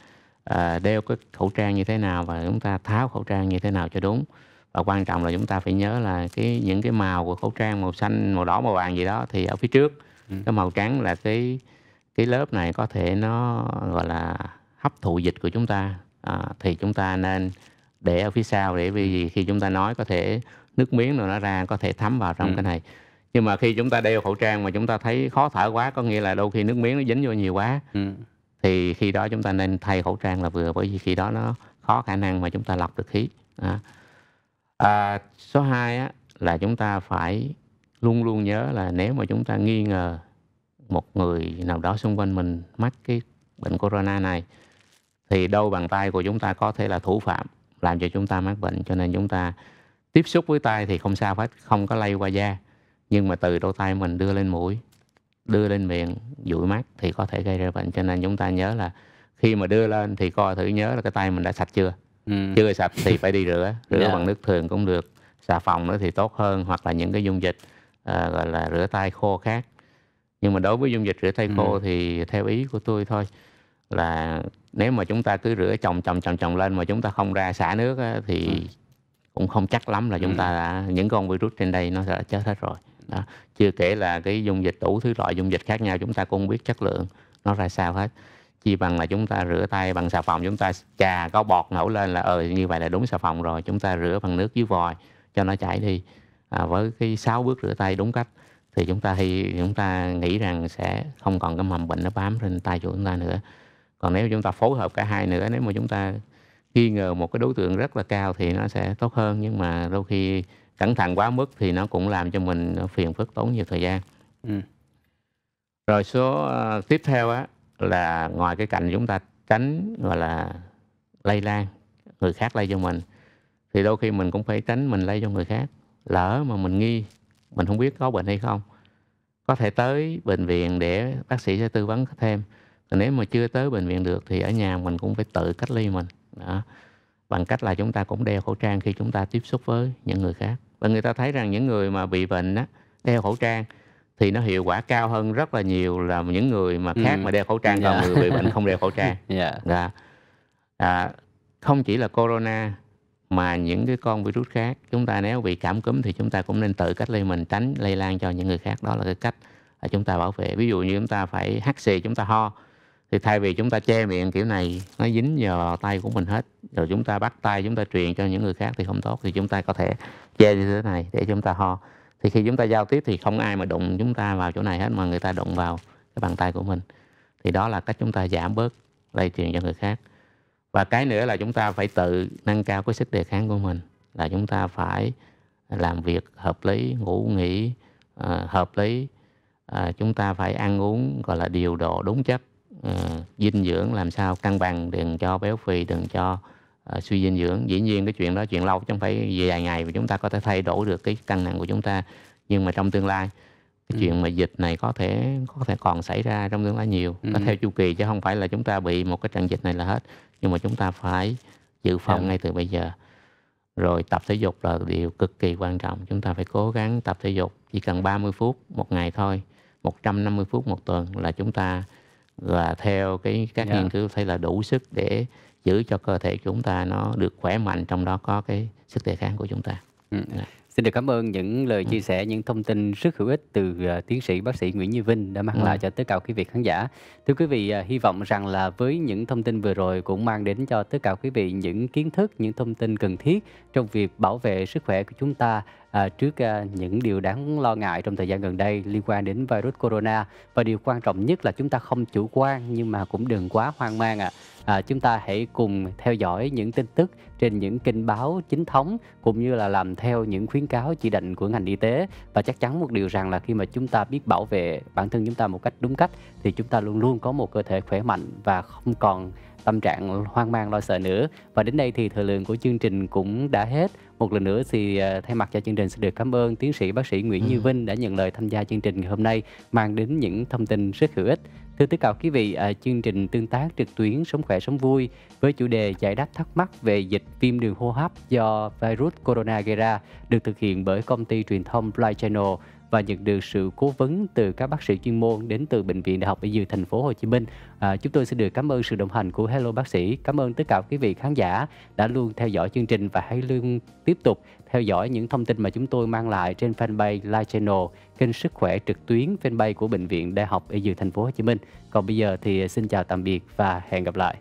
đeo cái khẩu trang như thế nào và chúng ta tháo khẩu trang như thế nào cho đúng. Và quan trọng là chúng ta phải nhớ là những cái màu của khẩu trang màu xanh, màu đỏ, màu vàng gì đó thì ở phía trước, cái màu trắng là cái lớp này có thể nó gọi là hấp thụ dịch của chúng ta, thì chúng ta nên để ở phía sau để vì khi chúng ta nói có thể nước miếng rồi nó ra có thể thấm vào trong cái này. Nhưng mà khi chúng ta đeo khẩu trang mà chúng ta thấy khó thở quá, có nghĩa là đôi khi nước miếng nó dính vô nhiều quá, thì khi đó chúng ta nên thay khẩu trang là vừa, bởi vì khi đó nó khó khả năng mà chúng ta lọc được khí. Số 2 á, là chúng ta phải luôn luôn nhớ là nếu mà chúng ta nghi ngờ một người nào đó xung quanh mình mắc cái bệnh corona này thì đôi bàn tay của chúng ta có thể là thủ phạm làm cho chúng ta mắc bệnh. Cho nên chúng ta tiếp xúc với tay thì không sao hết, không có lây qua da, nhưng mà từ đôi tay mình đưa lên mũi, đưa lên miệng, dụi mắt thì có thể gây ra bệnh. Cho nên chúng ta nhớ là khi mà đưa lên thì coi thử nhớ là cái tay mình đã sạch chưa. Chưa sạch thì phải đi rửa bằng nước thường cũng được, xà phòng nữa thì tốt hơn, hoặc là những cái dung dịch gọi là rửa tay khô khác. Nhưng mà đối với dung dịch rửa tay khô thì theo ý của tôi thôi, là nếu mà chúng ta cứ rửa chồng lên mà chúng ta không ra xả nước á, thì cũng không chắc lắm là chúng ta đã những con virus trên đây nó đã chết hết rồi. Đó. Chưa kể là cái dung dịch, đủ thứ loại dung dịch khác nhau chúng ta cũng không biết chất lượng nó ra sao hết. Chỉ bằng là chúng ta rửa tay bằng xà phòng, chúng ta chà có bọt nổi lên là như vậy là đúng xà phòng rồi. Chúng ta rửa bằng nước dưới vòi cho nó chảy đi. Với cái 6 bước rửa tay đúng cách thì chúng ta nghĩ rằng sẽ không còn cái mầm bệnh nó bám trên tay của chúng ta nữa. Còn nếu chúng ta phối hợp cả hai nữa, nếu mà chúng ta nghi ngờ một cái đối tượng rất là cao thì nó sẽ tốt hơn. Nhưng mà đôi khi cẩn thận quá mức thì nó cũng làm cho mình phiền phức, tốn nhiều thời gian. Rồi số tiếp theo á, là ngoài cái cạnh chúng ta tránh gọi là lây lan, người khác lây cho mình, thì đôi khi mình cũng phải tránh mình lây cho người khác. Lỡ mà mình nghi, mình không biết có bệnh hay không, có thể tới bệnh viện để bác sĩ sẽ tư vấn thêm. Còn nếu mà chưa tới bệnh viện được thì ở nhà mình cũng phải tự cách ly mình. Đó. Bằng cách là chúng ta cũng đeo khẩu trang khi chúng ta tiếp xúc với những người khác. Và người ta thấy rằng những người mà bị bệnh á, đeo khẩu trang thì nó hiệu quả cao hơn rất là nhiều là những người mà khác mà đeo khẩu trang, còn Dạ. người bị bệnh không đeo khẩu trang. Dạ. Dạ. Không chỉ là corona mà những cái con virus khác, chúng ta nếu bị cảm cúm thì chúng ta cũng nên tự cách ly mình, tránh lây lan cho những người khác. Đó là cái cách chúng ta bảo vệ. Ví dụ như chúng ta phải hắt xì, chúng ta ho, thì thay vì chúng ta che miệng kiểu này, nó dính vào tay của mình hết, rồi chúng ta bắt tay chúng ta truyền cho những người khác thì không tốt, thì chúng ta có thể che như thế này để chúng ta ho. Thì khi chúng ta giao tiếp thì không ai mà đụng chúng ta vào chỗ này hết, mà người ta đụng vào cái bàn tay của mình. Thì đó là cách chúng ta giảm bớt lây truyền cho người khác. Và cái nữa là chúng ta phải tự nâng cao cái sức đề kháng của mình, là chúng ta phải làm việc hợp lý, ngủ nghỉ hợp lý, chúng ta phải ăn uống gọi là điều độ đúng chất, dinh dưỡng làm sao cân bằng, đừng cho béo phì, đừng cho suy dinh dưỡng. Dĩ nhiên cái chuyện đó chuyện lâu chứ không phải vài ngày mà chúng ta có thể thay đổi được cái cân nặng của chúng ta, nhưng mà trong tương lai cái chuyện mà dịch này có thể còn xảy ra trong tương lai nhiều, nó theo chu kỳ chứ không phải là chúng ta bị một cái trận dịch này là hết, nhưng mà chúng ta phải dự phòng ngay từ bây giờ. Rồi tập thể dục là điều cực kỳ quan trọng, chúng ta phải cố gắng tập thể dục, chỉ cần 30 phút một ngày thôi, 150 phút một tuần là chúng ta, và theo các nghiên cứu thấy là đủ sức để giữ cho cơ thể chúng ta nó được khỏe mạnh, trong đó có cái sức đề kháng của chúng ta. Xin được cảm ơn những lời chia sẻ, những thông tin rất hữu ích từ tiến sĩ bác sĩ Nguyễn Như Vinh đã mang lại cho tất cả quý vị khán giả. Thưa quý vị, hy vọng rằng là với những thông tin vừa rồi cũng mang đến cho tất cả quý vị những kiến thức, những thông tin cần thiết trong việc bảo vệ sức khỏe của chúng ta trước những điều đáng lo ngại trong thời gian gần đây liên quan đến virus corona. Và điều quan trọng nhất là chúng ta không chủ quan nhưng mà cũng đừng quá hoang mang chúng ta hãy cùng theo dõi những tin tức trên những kênh báo chính thống, cũng như là làm theo những khuyến cáo chỉ định của ngành y tế. Và chắc chắn một điều rằng là khi mà chúng ta biết bảo vệ bản thân chúng ta một cách đúng cách thì chúng ta luôn luôn có một cơ thể khỏe mạnh và không còn tâm trạng hoang mang lo sợ nữa. Và đến đây thì thời lượng của chương trình cũng đã hết. Một lần nữa thì thay mặt cho chương trình xin được cảm ơn tiến sĩ bác sĩ Nguyễn Như Vinh đã nhận lời tham gia chương trình ngày hôm nay, mang đến những thông tin rất hữu ích. Thưa tất cả quý vị, chương trình tương tác trực tuyến Sống khỏe sống vui với chủ đề giải đáp thắc mắc về dịch viêm đường hô hấp do virus corona gây ra được thực hiện bởi công ty truyền thông Fly Channel và nhận được sự cố vấn từ các bác sĩ chuyên môn đến từ Bệnh viện Đại học Y Dược Thành phố Hồ Chí Minh. Chúng tôi xin được cảm ơn sự đồng hành của Hello Bác sĩ. Cảm ơn tất cả quý vị khán giả đã luôn theo dõi chương trình và hãy luôn tiếp tục theo dõi những thông tin mà chúng tôi mang lại trên fanpage Live Channel, kênh sức khỏe trực tuyến fanpage của Bệnh viện Đại học Y Dược Thành phố Hồ Chí Minh. Còn bây giờ thì xin chào tạm biệt và hẹn gặp lại.